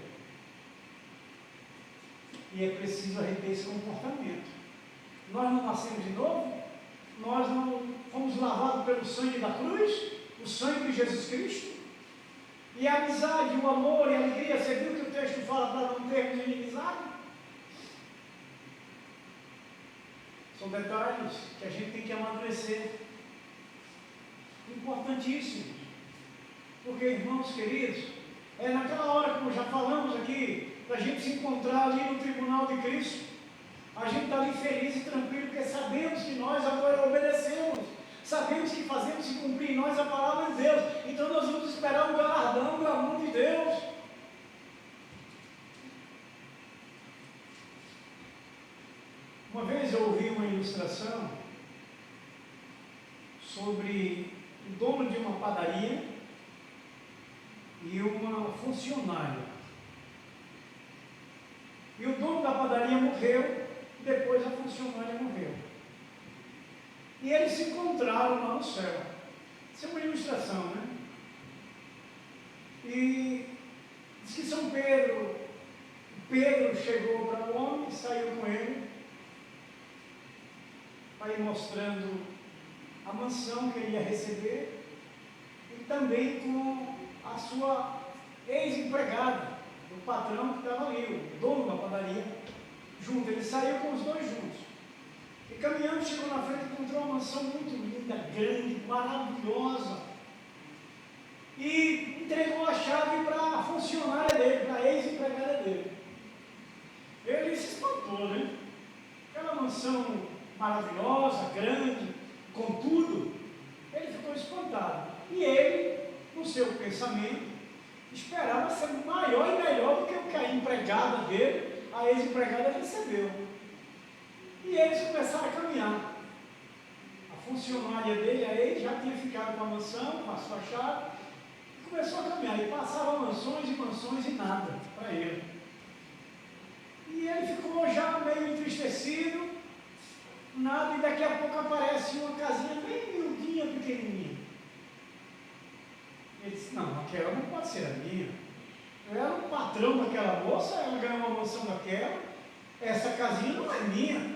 E é preciso a gente ter esse comportamento. Nós não nascemos de novo, nós não fomos lavados pelo sangue da cruz, o sangue de Jesus Cristo, e a amizade, o amor e a alegria. Você viu que o texto fala para não termos inimizade? São detalhes que a gente tem que amadurecer. Importantíssimos. Porque, irmãos queridos, é naquela hora, como já falamos aqui, da gente se encontrar ali no tribunal de Cristo, a gente está ali feliz e tranquilo, porque sabemos que nós agora obedecemos, sabemos que fazemos se cumprir em nós a palavra de Deus, então nós vamos esperar o galardão do amor de Deus. Uma vez eu ouvi uma ilustração sobre o dono de uma padaria e uma funcionária. E o dono da padaria morreu, depois a funcionária morreu. E eles se encontraram lá no céu. Isso é uma ilustração, né? E diz que São Pedro chegou para o homem, saiu com ele, aí mostrando a mansão que ele ia receber, e também com a sua ex-empregada, o patrão que estava ali, o dono da padaria, junto. Ele saiu com os dois juntos. E caminhando, chegou na frente e encontrou uma mansão muito linda, grande, maravilhosa. E entregou a chave para a funcionária dele, para a ex-empregada dele. Ele se espantou, né? Aquela mansão maravilhosa, grande, com tudo. Ele ficou espantado. E ele, no seu pensamento, esperava ser maior e melhor do que o que a empregada dele, a ex-empregada, recebeu. E eles começaram a caminhar. A funcionária dele, a ex, já tinha ficado com a mansão, com a sua chave, e começou a caminhar. E passava mansões e mansões e nada para ele. E ele ficou já meio entristecido, nada, e daqui a pouco aparece uma casinha bem miudinha, pequenininha. Ele disse: não, aquela não pode ser a minha. Eu era o patrão daquela moça, ela ganhou uma mansão daquela, essa casinha não é minha.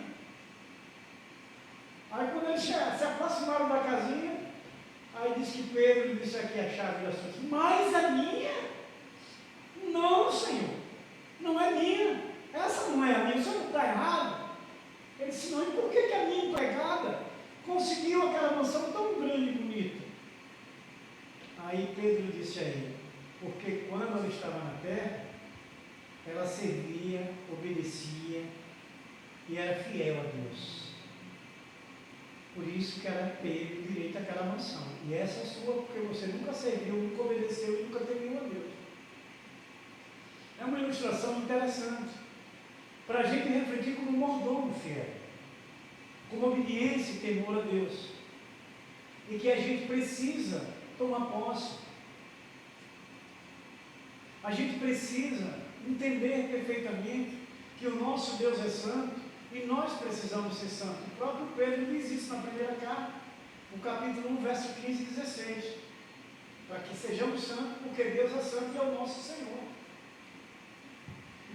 Aí quando eles se aproximaram da casinha, aí disse que Pedro disse: aqui a chave da sua. Mas a minha? Não, Senhor, não é minha. Essa não é a minha, o senhor está errado. Ele disse: não, e por que a minha empregada conseguiu aquela mansão tão grande e bonita? Aí Pedro disse a ele: porque quando ela estava na terra, ela servia, obedecia e era fiel a Deus. Por isso que ela teve direito àquela mansão. E essa é sua, porque você nunca serviu, nunca obedeceu e nunca temeu a Deus. É uma ilustração interessante para a gente refletir como mordomo fiel, com obediência e temor a Deus, e que a gente precisa tomar posse. A gente precisa entender perfeitamente que o nosso Deus é santo e nós precisamos ser santos. O próprio Pedro diz isso na primeira carta, no capítulo 1, verso 15 e 16, para que sejamos santos, porque Deus é santo e é o nosso Senhor.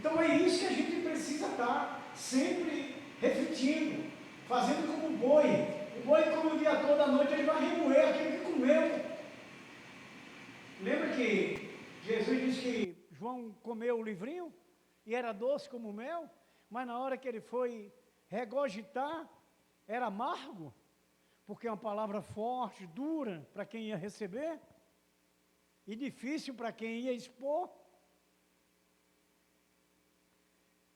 Então é isso que a gente precisa estar sempre refletindo, fazendo como o boi. O boi come o dia todo, à noite ele vai remoer aquilo que comeu. Lembra que Jesus disse que João comeu o livrinho e era doce como mel, mas na hora que ele foi regurgitar, era amargo, porque é uma palavra forte, dura para quem ia receber e difícil para quem ia expor.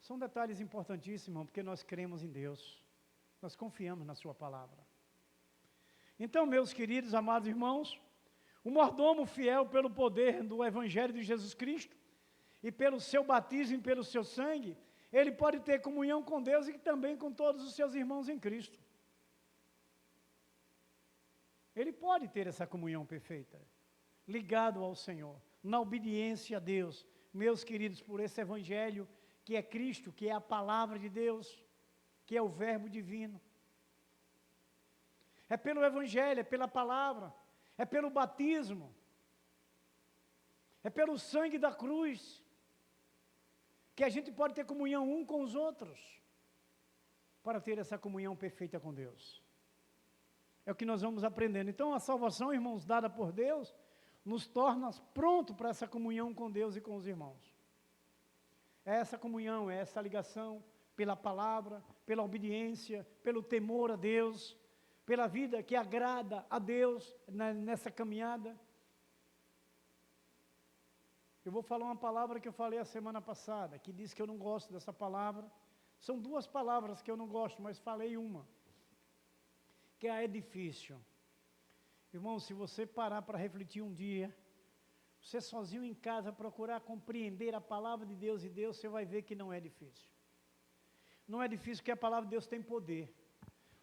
São detalhes importantíssimos, irmão, porque nós cremos em Deus, nós confiamos na sua palavra. Então, meus queridos, amados irmãos, o mordomo fiel pelo poder do Evangelho de Jesus Cristo e pelo seu batismo e pelo seu sangue, ele pode ter comunhão com Deus e também com todos os seus irmãos em Cristo. Ele pode ter essa comunhão perfeita, ligado ao Senhor, na obediência a Deus, meus queridos, por esse Evangelho que é Cristo, que é a palavra de Deus, que é o verbo divino. É pelo Evangelho, é pela palavra, é pelo batismo, é pelo sangue da cruz, que a gente pode ter comunhão um com os outros, para ter essa comunhão perfeita com Deus. É o que nós vamos aprendendo. Então, a salvação, irmãos, dada por Deus, nos torna pronto para essa comunhão com Deus e com os irmãos. É essa comunhão, é essa ligação pela palavra, pela obediência, pelo temor a Deus, pela vida que agrada a Deus nessa caminhada. Eu vou falar uma palavra que eu falei a semana passada, que diz que eu não gosto dessa palavra. São duas palavras que eu não gosto, mas falei uma, que é difícil. Irmão, se você parar para refletir um dia, você sozinho em casa procurar compreender a palavra de Deus e Deus, você vai ver que não é difícil. Não é difícil porque a palavra de Deus tem poder.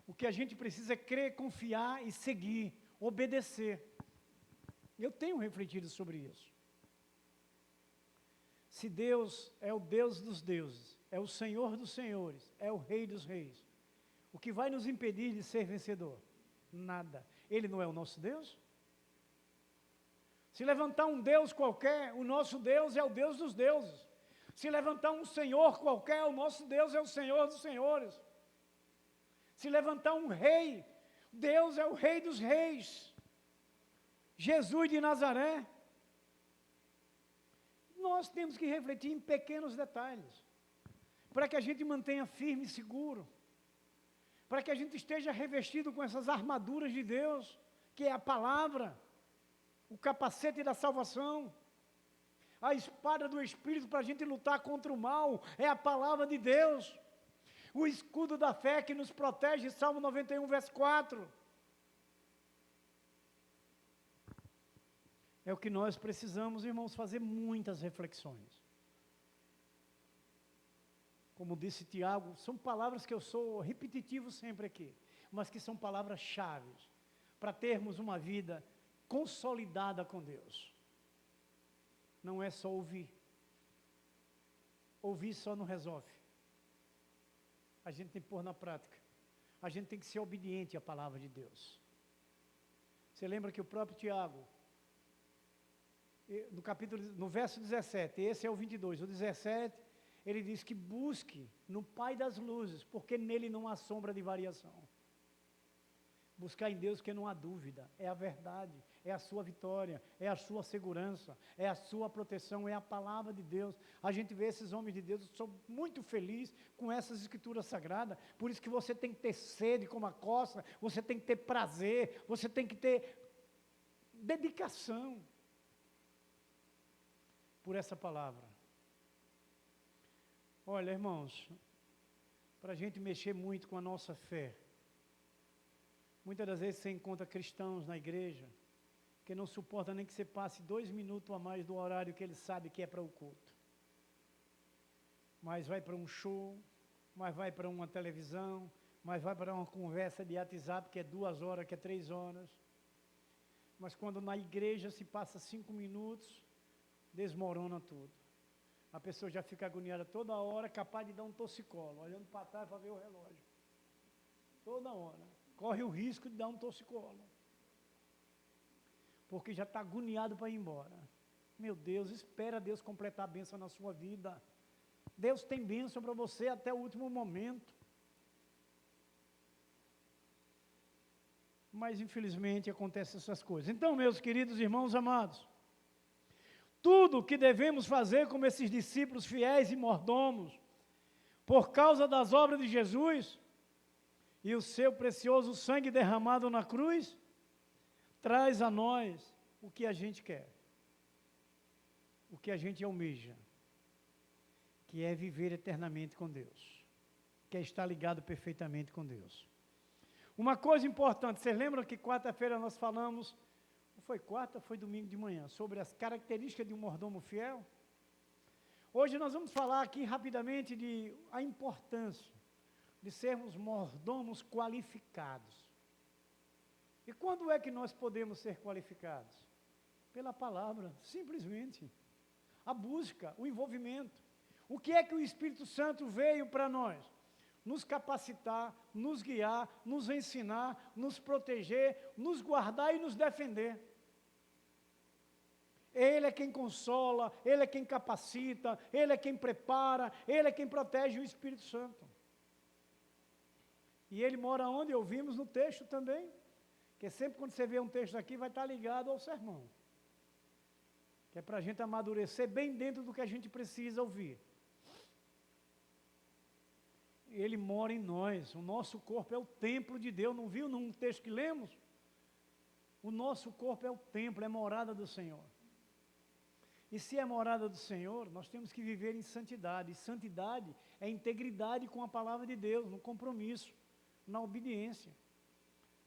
O que a gente precisa é crer, confiar e seguir, obedecer. Eu tenho refletido sobre isso. Se Deus é o Deus dos deuses, é o Senhor dos senhores, é o Rei dos reis, o que vai nos impedir de ser vencedor? Nada. Ele não é o nosso Deus? Se levantar um Deus qualquer, o nosso Deus é o Deus dos deuses. Se levantar um Senhor qualquer, o nosso Deus é o Senhor dos senhores. Se levantar um rei, Deus é o Rei dos reis. Jesus de Nazaré. Nós temos que refletir em pequenos detalhes, para que a gente mantenha firme e seguro, para que a gente esteja revestido com essas armaduras de Deus, que é a palavra, o capacete da salvação, a espada do Espírito para a gente lutar contra o mal, é a palavra de Deus, o escudo da fé que nos protege, Salmo 91, verso 4. É o que nós precisamos, irmãos, fazer muitas reflexões. Como disse Tiago, são palavras que eu sou repetitivo sempre aqui, mas que são palavras-chave para termos uma vida consolidada com Deus. Não é só ouvir. Ouvir só não resolve. A gente tem que pôr na prática. A gente tem que ser obediente à palavra de Deus. Você lembra que o próprio Tiago, no verso 17, esse é o 22, o 17, ele diz que busque no Pai das luzes, porque nele não há sombra de variação. Buscar em Deus porque não há dúvida, é a verdade, é a sua vitória, é a sua segurança, é a sua proteção, é a palavra de Deus. A gente vê esses homens de Deus, eu sou muito feliz com essas escrituras sagradas, por isso que você tem que ter sede como a costa, você tem que ter prazer, você tem que ter dedicação por essa palavra. Olha, irmãos, para a gente mexer muito com a nossa fé, muitas das vezes você encontra cristãos na igreja que não suporta nem que você passe 2 minutos a mais do horário que ele sabe que é para o culto. Mas vai para um show, mas vai para uma televisão, mas vai para uma conversa de WhatsApp que é 2 horas, que é 3 horas. Mas quando na igreja se passa 5 minutos, desmorona tudo. A pessoa já fica agoniada toda hora, capaz de dar um torcicolo, olhando para trás para ver o relógio. Toda hora. Corre o risco de dar um torcicolo. Porque já está agoniado para ir embora. Meu Deus, espera Deus completar a bênção na sua vida. Deus tem bênção para você até o último momento. Mas, infelizmente, acontecem essas coisas. Então, meus queridos irmãos amados, tudo o que devemos fazer como esses discípulos fiéis e mordomos, por causa das obras de Jesus e o seu precioso sangue derramado na cruz, traz a nós o que a gente quer, o que a gente almeja, que é viver eternamente com Deus, que é estar ligado perfeitamente com Deus. Uma coisa importante, vocês lembram que quarta-feira nós falamos, foi quarta ou foi domingo de manhã, sobre as características de um mordomo fiel? Hoje nós vamos falar aqui rapidamente de a importância de sermos mordomos qualificados. E quando é que nós podemos ser qualificados? Pela palavra, simplesmente. A busca, o envolvimento. O que é que o Espírito Santo veio para nós? Nos capacitar, nos guiar, nos ensinar, nos proteger, nos guardar e nos defender. Ele é quem consola, Ele é quem capacita, Ele é quem prepara, Ele é quem protege o Espírito Santo. E Ele mora onde? Ouvimos no texto também, que sempre quando você vê um texto aqui, vai estar ligado ao sermão. Que é para a gente amadurecer bem dentro do que a gente precisa ouvir. Ele mora em nós, o nosso corpo é o templo de Deus, não viu num texto que lemos? O nosso corpo é o templo, é morada do Senhor. E se é morada do Senhor, nós temos que viver em santidade. E santidade é integridade com a palavra de Deus, no compromisso, na obediência.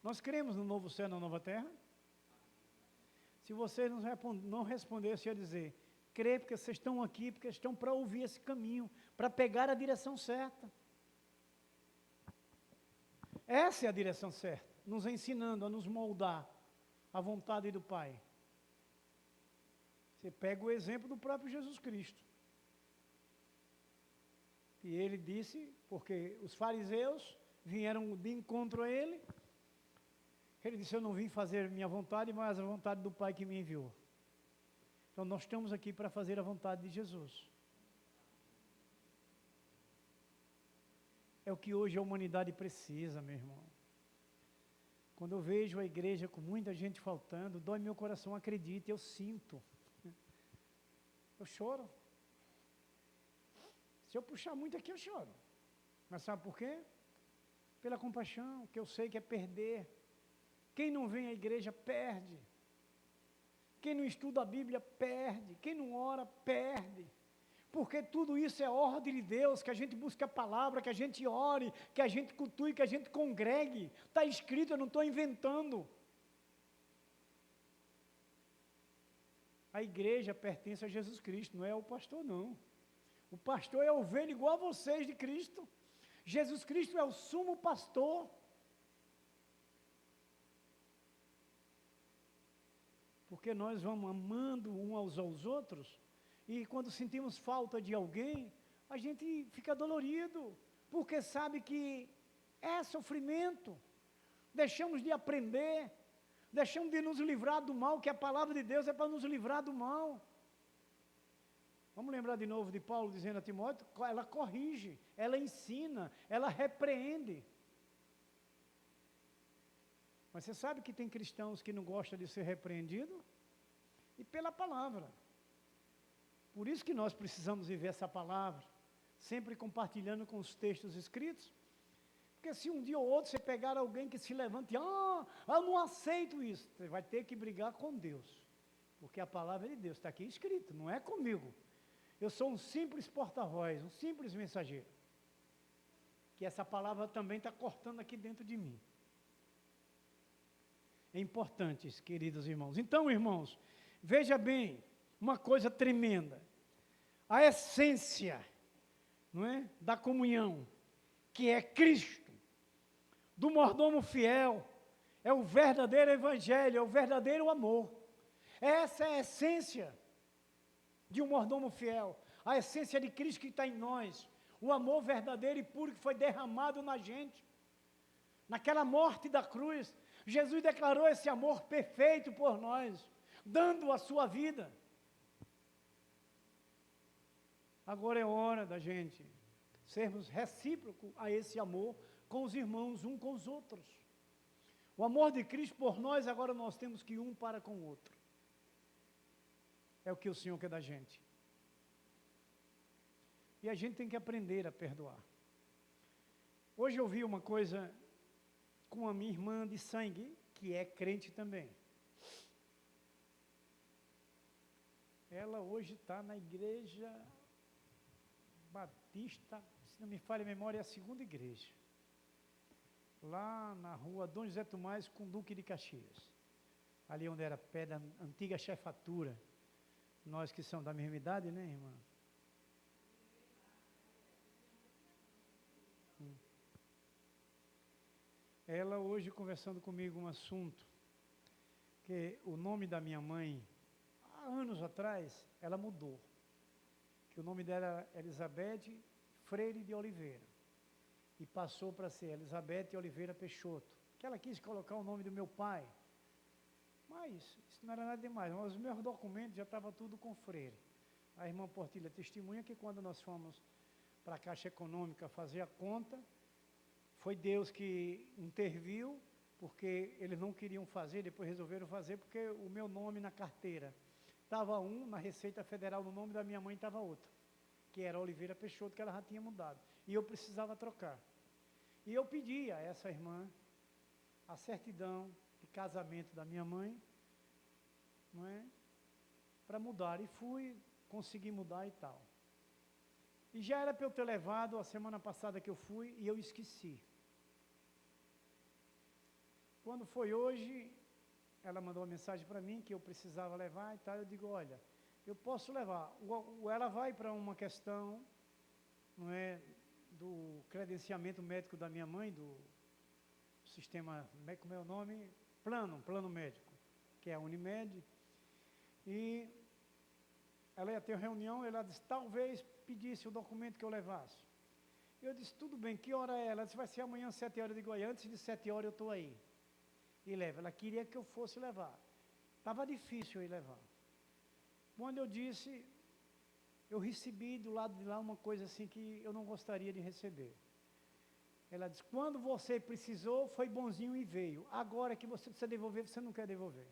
Nós cremos no novo céu e na nova terra? Se vocês não respondessem, eu ia dizer, crê porque vocês estão aqui, porque estão para ouvir esse caminho, para pegar a direção certa. Essa é a direção certa, nos ensinando a nos moldar à vontade do Pai. Você pega o exemplo do próprio Jesus Cristo. E ele disse, porque os fariseus vieram de encontro a ele, ele disse, eu não vim fazer minha vontade, mas a vontade do Pai que me enviou. Então nós estamos aqui para fazer a vontade de Jesus. É o que hoje a humanidade precisa, meu irmão. Quando eu vejo a igreja com muita gente faltando, dói meu coração, acredite, eu sinto. Eu choro. Se eu puxar muito aqui, eu choro. Mas sabe por quê? Pela compaixão, que eu sei que é perder. Quem não vem à igreja, perde. Quem não estuda a Bíblia, perde. Quem não ora, perde. Porque tudo isso é ordem de Deus, que a gente busque a palavra, que a gente ore, que a gente cultue, que a gente congregue. Está escrito, eu não estou inventando. A igreja pertence a Jesus Cristo, não é ao pastor, não. O pastor é ovelha igual a vocês de Cristo. Jesus Cristo é o sumo pastor. Porque nós vamos amando uns aos outros, e quando sentimos falta de alguém, a gente fica dolorido, porque sabe que é sofrimento. Deixamos de aprender, deixamos de nos livrar do mal, que a palavra de Deus é para nos livrar do mal. Vamos lembrar de novo de Paulo dizendo a Timóteo, ela corrige, ela ensina, ela repreende. Mas você sabe que tem cristãos que não gostam de ser repreendido? E pela palavra. Por isso que nós precisamos viver essa palavra, sempre compartilhando com os textos escritos. Porque se um dia ou outro você pegar alguém que se levante, eu não aceito isso, você vai ter que brigar com Deus. Porque a palavra é de Deus, está aqui escrito, não é comigo. Eu sou um simples porta-voz, um simples mensageiro. Que essa palavra também está cortando aqui dentro de mim. É importante, queridos irmãos. Então, irmãos, veja bem, uma coisa tremenda. A essência, não é, da comunhão, que é Cristo, do mordomo fiel, é o verdadeiro evangelho, é o verdadeiro amor. Essa é a essência de um mordomo fiel, a essência de Cristo que está em nós, o amor verdadeiro e puro que foi derramado na gente. Naquela morte da cruz, Jesus declarou esse amor perfeito por nós, dando a sua vida. Agora é hora da gente sermos recíprocos a esse amor com os irmãos, um com os outros. O amor de Cristo por nós, agora nós temos que ir um para com o outro. É o que o Senhor quer da gente. E a gente tem que aprender a perdoar. Hoje eu vi uma coisa com a minha irmã de sangue, que é crente também. Ela hoje está na igreja Batista, se não me falha a memória, é a segunda igreja. Lá na rua Dom José Tomás, com Duque de Caxias. Ali onde era pé da antiga chefatura. Nós que somos da mesma idade, né, irmã? Ela hoje conversando comigo um assunto, que o nome da minha mãe, há anos atrás, ela mudou. Que o nome dela era Elizabeth Freire de Oliveira. E passou para ser Elizabeth Oliveira Peixoto. Que ela quis colocar o nome do meu pai. Mas isso não era nada demais. Mas os meus documentos já estavam tudo com Freire. A irmã Portilha testemunha que quando nós fomos para a Caixa Econômica fazer a conta, foi Deus que interviu, porque eles não queriam fazer, depois resolveram fazer, porque o meu nome na carteira estava um, na Receita Federal, no nome da minha mãe estava outro, que era Oliveira Peixoto, que ela já tinha mudado. E eu precisava trocar. E eu pedi a essa irmã a certidão de casamento da minha mãe, não é? Para mudar. E fui, consegui mudar e tal. E já era para eu ter levado a semana passada que eu fui e eu esqueci. Quando foi hoje, ela mandou uma mensagem para mim que eu precisava levar e tal. Eu digo, olha, eu posso levar. Ela vai para uma questão, não é, do credenciamento médico da minha mãe, do sistema, como é o nome? Plano médico, que é a Unimed. E ela ia ter uma reunião, ela disse, talvez pedisse o documento que eu levasse. Eu disse, tudo bem, que hora é? Ela disse, vai ser amanhã às 7 horas. Eu digo, antes de 7 horas eu estou aí. E leva. Ela queria que eu fosse levar. Estava difícil eu ir levar. Quando eu disse, eu recebi do lado de lá uma coisa assim que eu não gostaria de receber. Ela disse, quando você precisou, foi bonzinho e veio. Agora que você precisa devolver, você não quer devolver.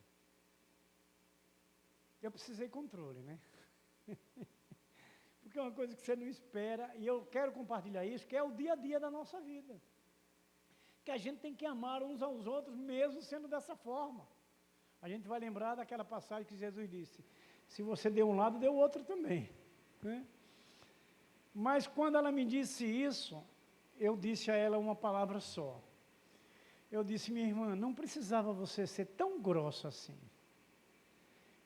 Eu precisei controle, né? Porque é uma coisa que você não espera, e eu quero compartilhar isso, que é o dia a dia da nossa vida. Que a gente tem que amar uns aos outros, mesmo sendo dessa forma. A gente vai lembrar daquela passagem que Jesus disse, se você deu um lado, deu outro também. Né? Mas quando ela me disse isso, eu disse a ela uma palavra só. Eu disse, minha irmã, não precisava você ser tão grossa assim.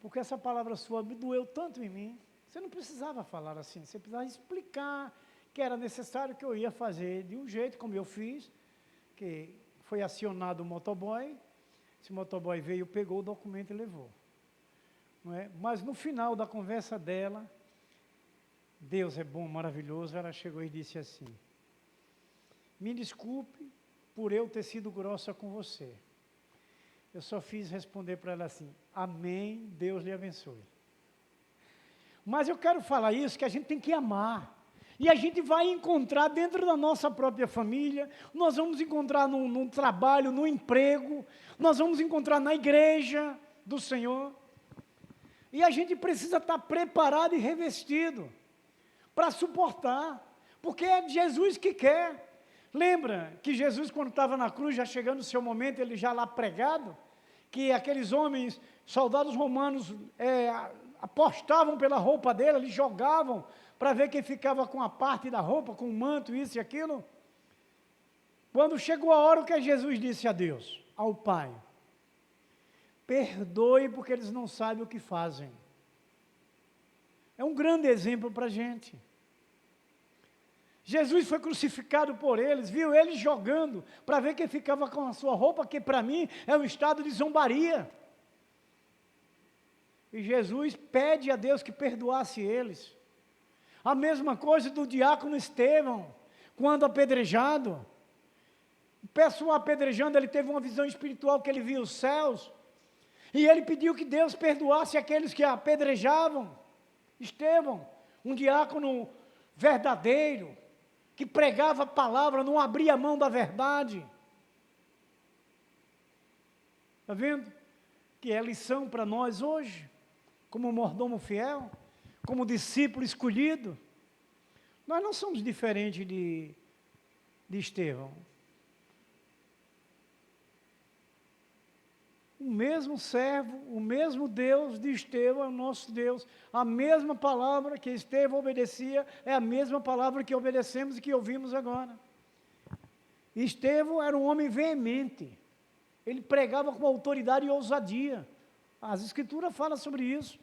Porque essa palavra sua me doeu tanto em mim. Você não precisava falar assim, você precisava explicar que era necessário que eu ia fazer de um jeito como eu fiz, que foi acionado o motoboy, esse motoboy veio, pegou o documento e levou. Não é? Mas no final da conversa dela, Deus é bom, maravilhoso, ela chegou e disse assim, me desculpe por eu ter sido grossa com você. Eu só fiz responder para ela assim, amém, Deus lhe abençoe. Mas eu quero falar isso, que a gente tem que amar. E a gente vai encontrar dentro da nossa própria família, nós vamos encontrar no trabalho, no emprego, nós vamos encontrar na igreja do Senhor. E a gente precisa estar preparado e revestido para suportar, porque é Jesus que quer. Lembra que Jesus, quando estava na cruz, já chegando o seu momento, ele já lá pregado, que aqueles homens, soldados romanos, apostavam pela roupa dele, eles jogavam para ver quem ficava com a parte da roupa, com o manto, isso e aquilo. Quando chegou a hora, o que Jesus disse a Deus, ao Pai? Perdoe porque eles não sabem o que fazem. É um grande exemplo para a gente. Jesus foi crucificado por eles, viu eles jogando, para ver quem ficava com a sua roupa, que para mim é um estado de zombaria. E Jesus pede a Deus que perdoasse eles. A mesma coisa do diácono Estevão, quando apedrejado. O pessoal apedrejando, ele teve uma visão espiritual que ele viu os céus. E ele pediu que Deus perdoasse aqueles que apedrejavam. Estevão, um diácono verdadeiro, que pregava a palavra, não abria mão da verdade. Está vendo? Que é lição para nós hoje, como mordomo fiel, como discípulo escolhido. Nós não somos diferentes de Estevão. O mesmo servo, o mesmo Deus de Estevão é o nosso Deus. A mesma palavra que Estevão obedecia é a mesma palavra que obedecemos e que ouvimos agora. Estevão era um homem veemente. Ele pregava com autoridade e ousadia. As Escrituras falam sobre isso.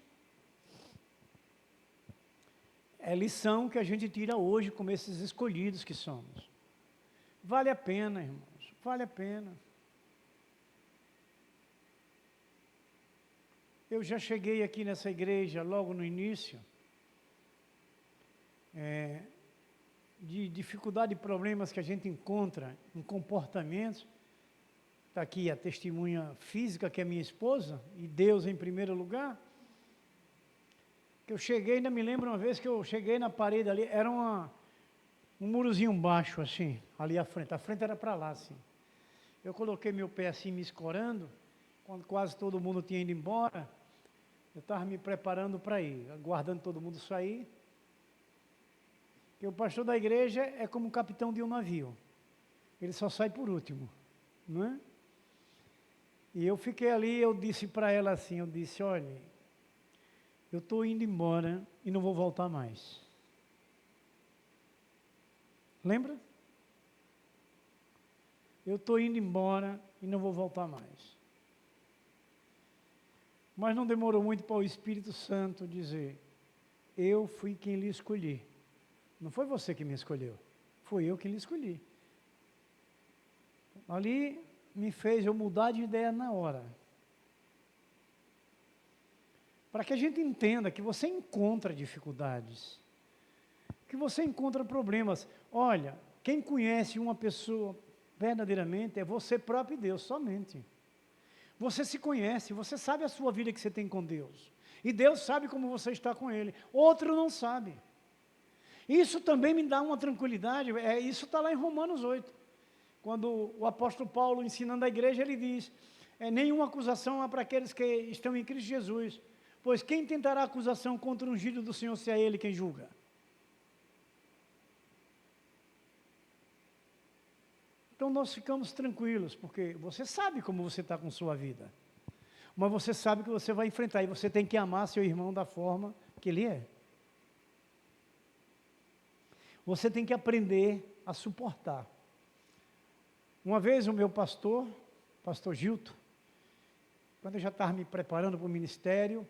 É lição que a gente tira hoje como esses escolhidos que somos. Vale a pena, irmãos, vale a pena. Eu já cheguei aqui nessa igreja logo no início, de dificuldade e problemas que a gente encontra em comportamentos. Está aqui a testemunha física, que é minha esposa, e Deus em primeiro lugar. Que eu cheguei, ainda me lembro uma vez que eu cheguei na parede ali, era um murozinho baixo assim, ali à frente. A frente era para lá assim. Eu coloquei meu pé assim me escorando, quando quase todo mundo tinha ido embora, eu estava me preparando para ir, aguardando todo mundo sair. Porque o pastor da igreja é como o capitão de um navio, ele só sai por último, não é? E eu fiquei ali, eu disse para ela assim, eu disse, olha, eu estou indo embora e não vou voltar mais. Lembra? Eu estou indo embora e não vou voltar mais. Mas não demorou muito para o Espírito Santo dizer, eu fui quem lhe escolhi. Não foi você que me escolheu, foi eu que lhe escolhi. Ali me fez eu mudar de ideia na hora. Para que a gente entenda que você encontra dificuldades, que você encontra problemas. Olha, quem conhece uma pessoa verdadeiramente é você próprio e Deus, somente. Você se conhece, você sabe a sua vida que você tem com Deus. E Deus sabe como você está com Ele. Outro não sabe. Isso também me dá uma tranquilidade, isso está lá em Romanos 8. Quando o apóstolo Paulo, ensinando a igreja, ele diz, nenhuma acusação há para aqueles que estão em Cristo Jesus, pois quem tentará acusação contra o ungido do Senhor, se é Ele quem julga? Então nós ficamos tranquilos, porque você sabe como você está com sua vida, mas você sabe que você vai enfrentar, e você tem que amar seu irmão da forma que ele é. Você tem que aprender a suportar. Uma vez o meu pastor Gilto, quando eu já estava me preparando para o ministério,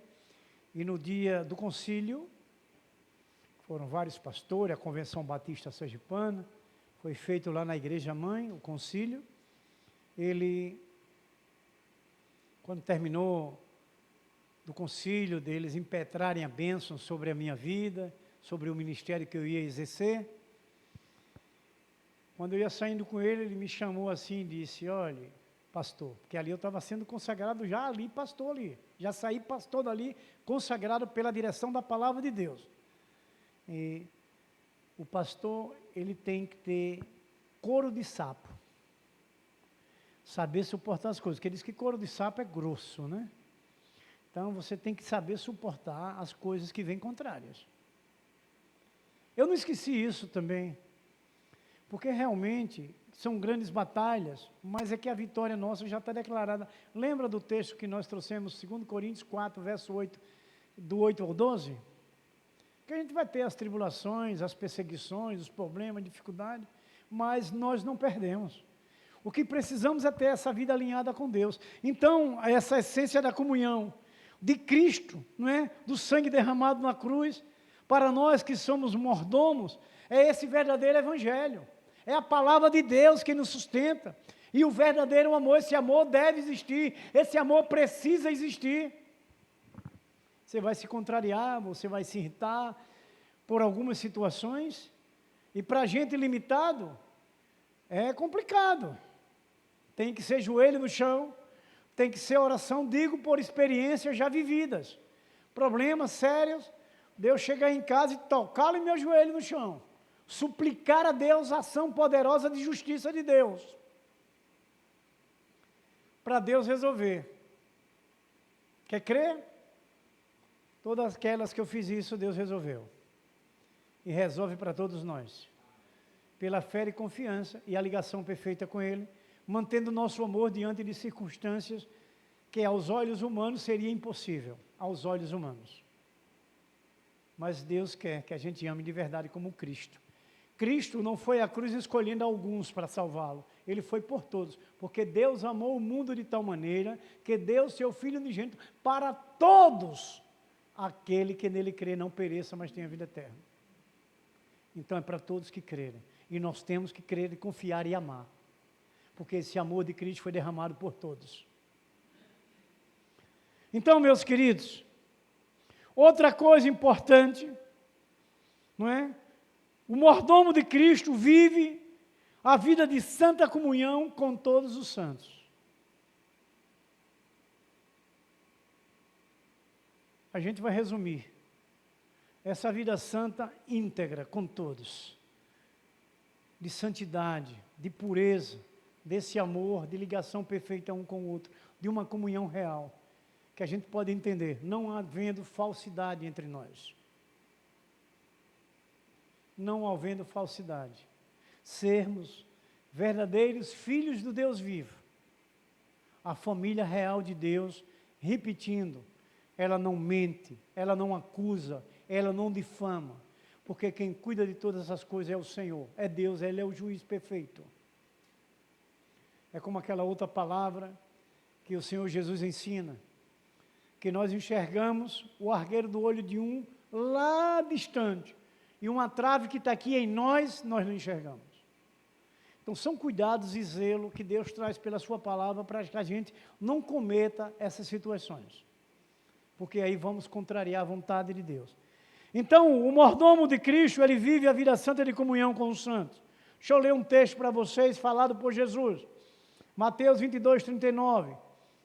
e no dia do concílio, foram vários pastores, a Convenção Batista Sergipana, foi feito lá na Igreja Mãe, o concílio. Ele, quando terminou do concílio, deles impetrarem a bênção sobre a minha vida, sobre o ministério que eu ia exercer, quando eu ia saindo com ele, ele me chamou assim e disse, olha, pastor, porque ali eu estava sendo consagrado já ali, pastor ali, já saí pastor dali, consagrado pela direção da palavra de Deus. E o pastor, ele tem que ter couro de sapo, saber suportar as coisas, porque ele diz que couro de sapo é grosso, né? Então, você tem que saber suportar as coisas que vêm contrárias. Eu não esqueci isso também, porque realmente são grandes batalhas, mas é que a vitória nossa já está declarada. Lembra do texto que nós trouxemos, 2 Coríntios 4, verso 8, do 8 ao 12? Que a gente vai ter as tribulações, as perseguições, os problemas, dificuldades, mas nós não perdemos. O que precisamos é ter essa vida alinhada com Deus. Então, essa essência da comunhão de Cristo, não é? Do sangue derramado na cruz, para nós que somos mordomos, é esse verdadeiro evangelho. É a palavra de Deus que nos sustenta. E o verdadeiro amor, esse amor deve existir, esse amor precisa existir. Você vai se contrariar, você vai se irritar por algumas situações, e para a gente limitado, é complicado. Tem que ser joelho no chão, tem que ser oração, digo por experiências já vividas. Problemas sérios, de eu chegar em casa e tocar em meu joelho no chão, suplicar a Deus a ação poderosa de justiça de Deus, para Deus resolver. Quer crer? Todas aquelas que eu fiz isso, Deus resolveu. E resolve para todos nós. Pela fé e confiança e a ligação perfeita com Ele, mantendo nosso amor diante de circunstâncias que aos olhos humanos seria impossível, aos olhos humanos. Mas Deus quer que a gente ame de verdade como Cristo. Cristo não foi à cruz escolhendo alguns para salvá-lo, Ele foi por todos, porque Deus amou o mundo de tal maneira que deu seu Filho unigênito para todos, aquele que nele crê não pereça, mas tenha vida eterna. Então é para todos que crerem, e nós temos que crer e confiar e amar, porque esse amor de Cristo foi derramado por todos. Então, meus queridos, outra coisa importante, não é? O mordomo de Cristo vive a vida de santa comunhão com todos os santos. A gente vai resumir essa vida santa íntegra com todos, de santidade, de pureza, desse amor, de ligação perfeita um com o outro, de uma comunhão real, que a gente pode entender, não havendo falsidade entre nós. Não havendo falsidade. Sermos verdadeiros filhos do Deus vivo. A família real de Deus, repetindo, ela não mente, ela não acusa, ela não difama, porque quem cuida de todas essas coisas é o Senhor, é Deus, Ele é o juiz perfeito. É como aquela outra palavra que o Senhor Jesus ensina, que nós enxergamos o argueiro do olho de um lá distante, e uma trave que está aqui em nós, nós não enxergamos. Então são cuidados e zelo que Deus traz pela sua palavra para que a gente não cometa essas situações, porque aí vamos contrariar a vontade de Deus. Então o mordomo de Cristo, ele vive a vida santa de comunhão com os santos. Deixa eu ler um texto para vocês, falado por Jesus. Mateus 22, 39,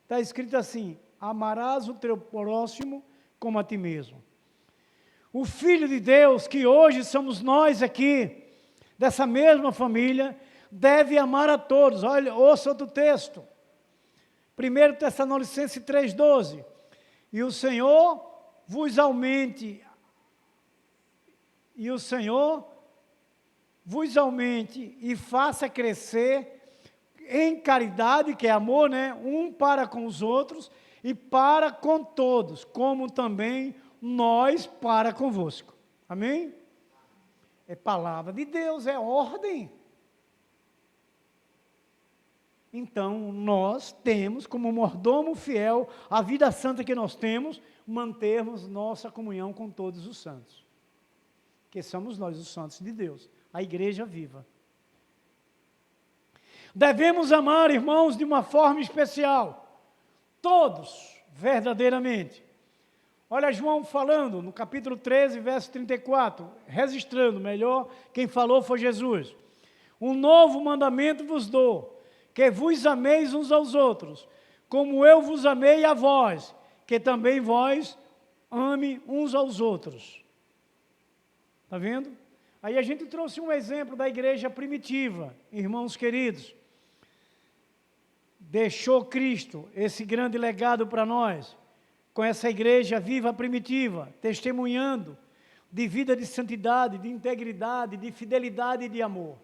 está escrito assim: amarás o teu próximo como a ti mesmo. O Filho de Deus, que hoje somos nós aqui, dessa mesma família, deve amar a todos. Olha, ouça outro texto. 1 Tessalonicenses 3,12. E o Senhor vos aumente, e faça crescer em caridade, que é amor, né? Um para com os outros e para com todos, como também nós para convosco. Amém? É palavra de Deus, é ordem. Então, nós temos, como mordomo fiel, a vida santa que nós temos, mantermos nossa comunhão com todos os santos. Que somos nós, os santos de Deus, a igreja viva. Devemos amar, irmãos, de uma forma especial, todos, verdadeiramente. Olha João falando, no capítulo 13, verso 34, registrando, melhor, quem falou foi Jesus. Um novo mandamento vos dou, que vos ameis uns aos outros, como eu vos amei a vós, que também vós ame uns aos outros. Está vendo? Aí a gente trouxe um exemplo da igreja primitiva, irmãos queridos. Deixou Cristo esse grande legado para nós, com essa igreja viva primitiva, testemunhando de vida de santidade, de integridade, de fidelidade e de amor.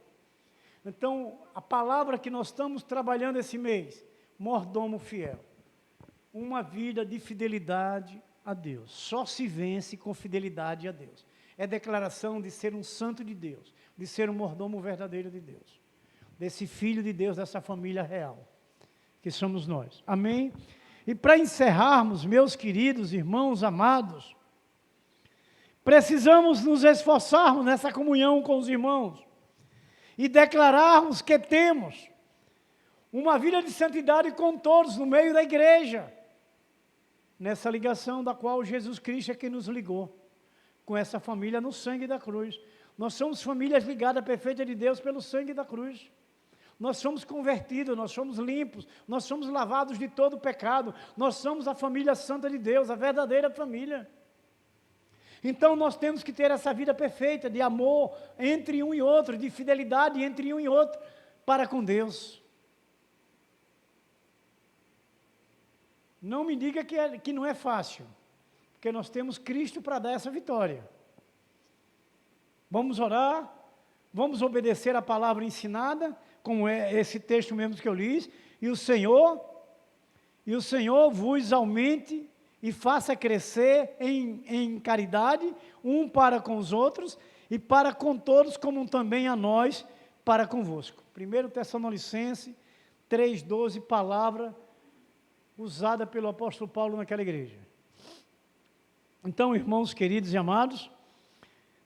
Então, a palavra que nós estamos trabalhando esse mês, mordomo fiel, uma vida de fidelidade a Deus, só se vence com fidelidade a Deus. É declaração de ser um santo de Deus, de ser um mordomo verdadeiro de Deus, desse filho de Deus, dessa família real, que somos nós. Amém? E para encerrarmos, meus queridos irmãos amados, precisamos nos esforçarmos nessa comunhão com os irmãos e declararmos que temos uma vida de santidade com todos no meio da igreja, nessa ligação da qual Jesus Cristo é quem nos ligou, com essa família no sangue da cruz. Nós somos famílias ligadas à perfeita de Deus pelo sangue da cruz. Nós somos convertidos, nós somos limpos, nós somos lavados de todo o pecado, nós somos a família santa de Deus, a verdadeira família. Então nós temos que ter essa vida perfeita de amor entre um e outro, de fidelidade entre um e outro para com Deus. Não me diga que não é fácil, porque nós temos Cristo para dar essa vitória. Vamos orar, vamos obedecer a palavra ensinada, como é esse texto mesmo que eu li, e o Senhor vos aumente e faça crescer em caridade, um para com os outros, e para com todos, como também a nós, para convosco. 1 Tessalonicenses 3,12, palavra usada pelo apóstolo Paulo naquela igreja. Então, irmãos queridos e amados,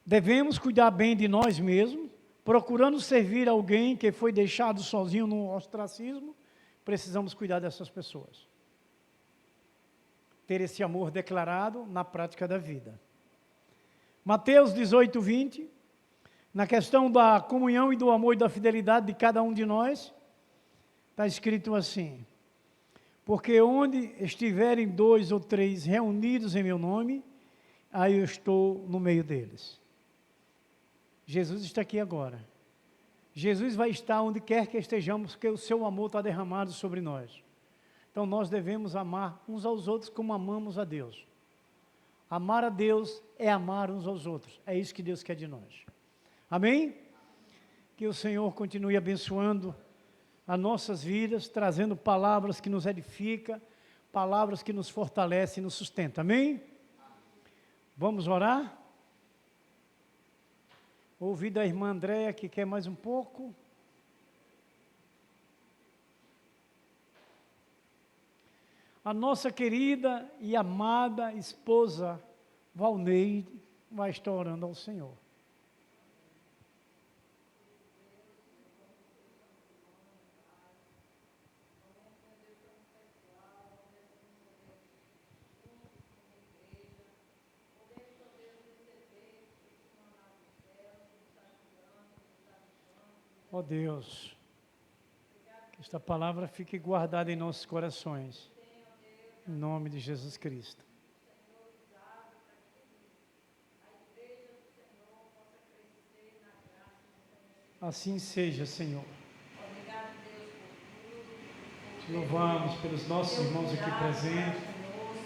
devemos cuidar bem de nós mesmos, procurando servir alguém que foi deixado sozinho no ostracismo. Precisamos cuidar dessas pessoas. Ter esse amor declarado na prática da vida. Mateus 18:20, na questão da comunhão e do amor e da fidelidade de cada um de nós, está escrito assim: porque onde estiverem 2 ou 3 reunidos em meu nome, aí eu estou no meio deles. Jesus está aqui agora. Jesus vai estar onde quer que estejamos, porque o seu amor está derramado sobre nós. Então nós devemos amar uns aos outros como amamos a Deus. Amar a Deus é amar uns aos outros. É isso que Deus quer de nós. Amém? Que o Senhor continue abençoando as nossas vidas, trazendo palavras que nos edificam, palavras que nos fortalecem e nos sustentam. Amém? Vamos orar? Ouvi da irmã Andréia que quer mais um pouco. A nossa querida e amada esposa Valneide vai estar orando ao Senhor. Ó Deus, que esta palavra fique guardada em nossos corações, em nome de Jesus Cristo. Assim seja, Senhor. Te louvamos pelos nossos irmãos aqui presentes,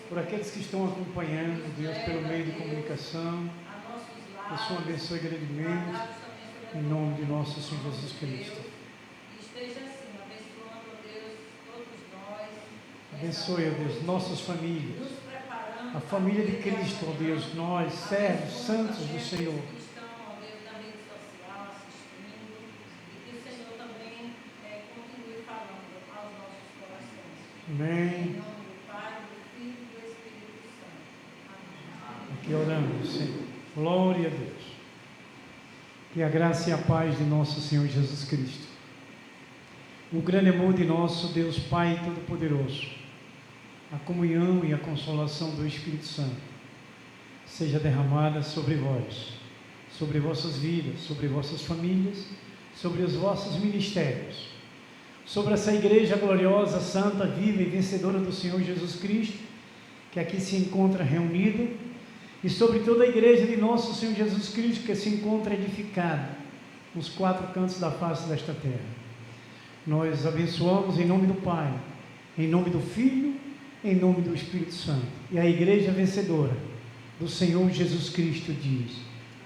por aqueles que estão acompanhando, Deus, pelo meio de comunicação. Que o Senhor abençoe grandemente. Em nome de nosso Senhor Jesus Cristo. Esteja assim, abençoando, ó Deus, todos nós. Abençoe, ó Deus, nossas famílias. A família de Cristo, ó Deus, nós, servos, santos do Senhor. Que estão, ó Deus, na rede social, assistindo. E que o Senhor também continue falando aos nossos corações. Amém. Em nome do Pai, do Filho e do Espírito Santo. Amém. Aqui oramos, Senhor. Glória a Deus. Que a graça e a paz de nosso Senhor Jesus Cristo, o grande amor de nosso Deus Pai Todo-Poderoso, a comunhão e a consolação do Espírito Santo, seja derramada sobre vós, sobre vossas vidas, sobre vossas famílias, sobre os vossos ministérios, sobre essa igreja gloriosa, santa, viva e vencedora do Senhor Jesus Cristo, que aqui se encontra reunida, e sobre toda a igreja de nosso Senhor Jesus Cristo, que se encontra edificada nos 4 cantos da face desta terra. Nós abençoamos em nome do Pai, em nome do Filho, em nome do Espírito Santo. E a igreja vencedora do Senhor Jesus Cristo diz: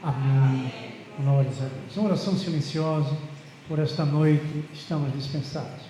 amém. Glórias a Deus. Uma oração silenciosa, por esta noite estamos dispensados.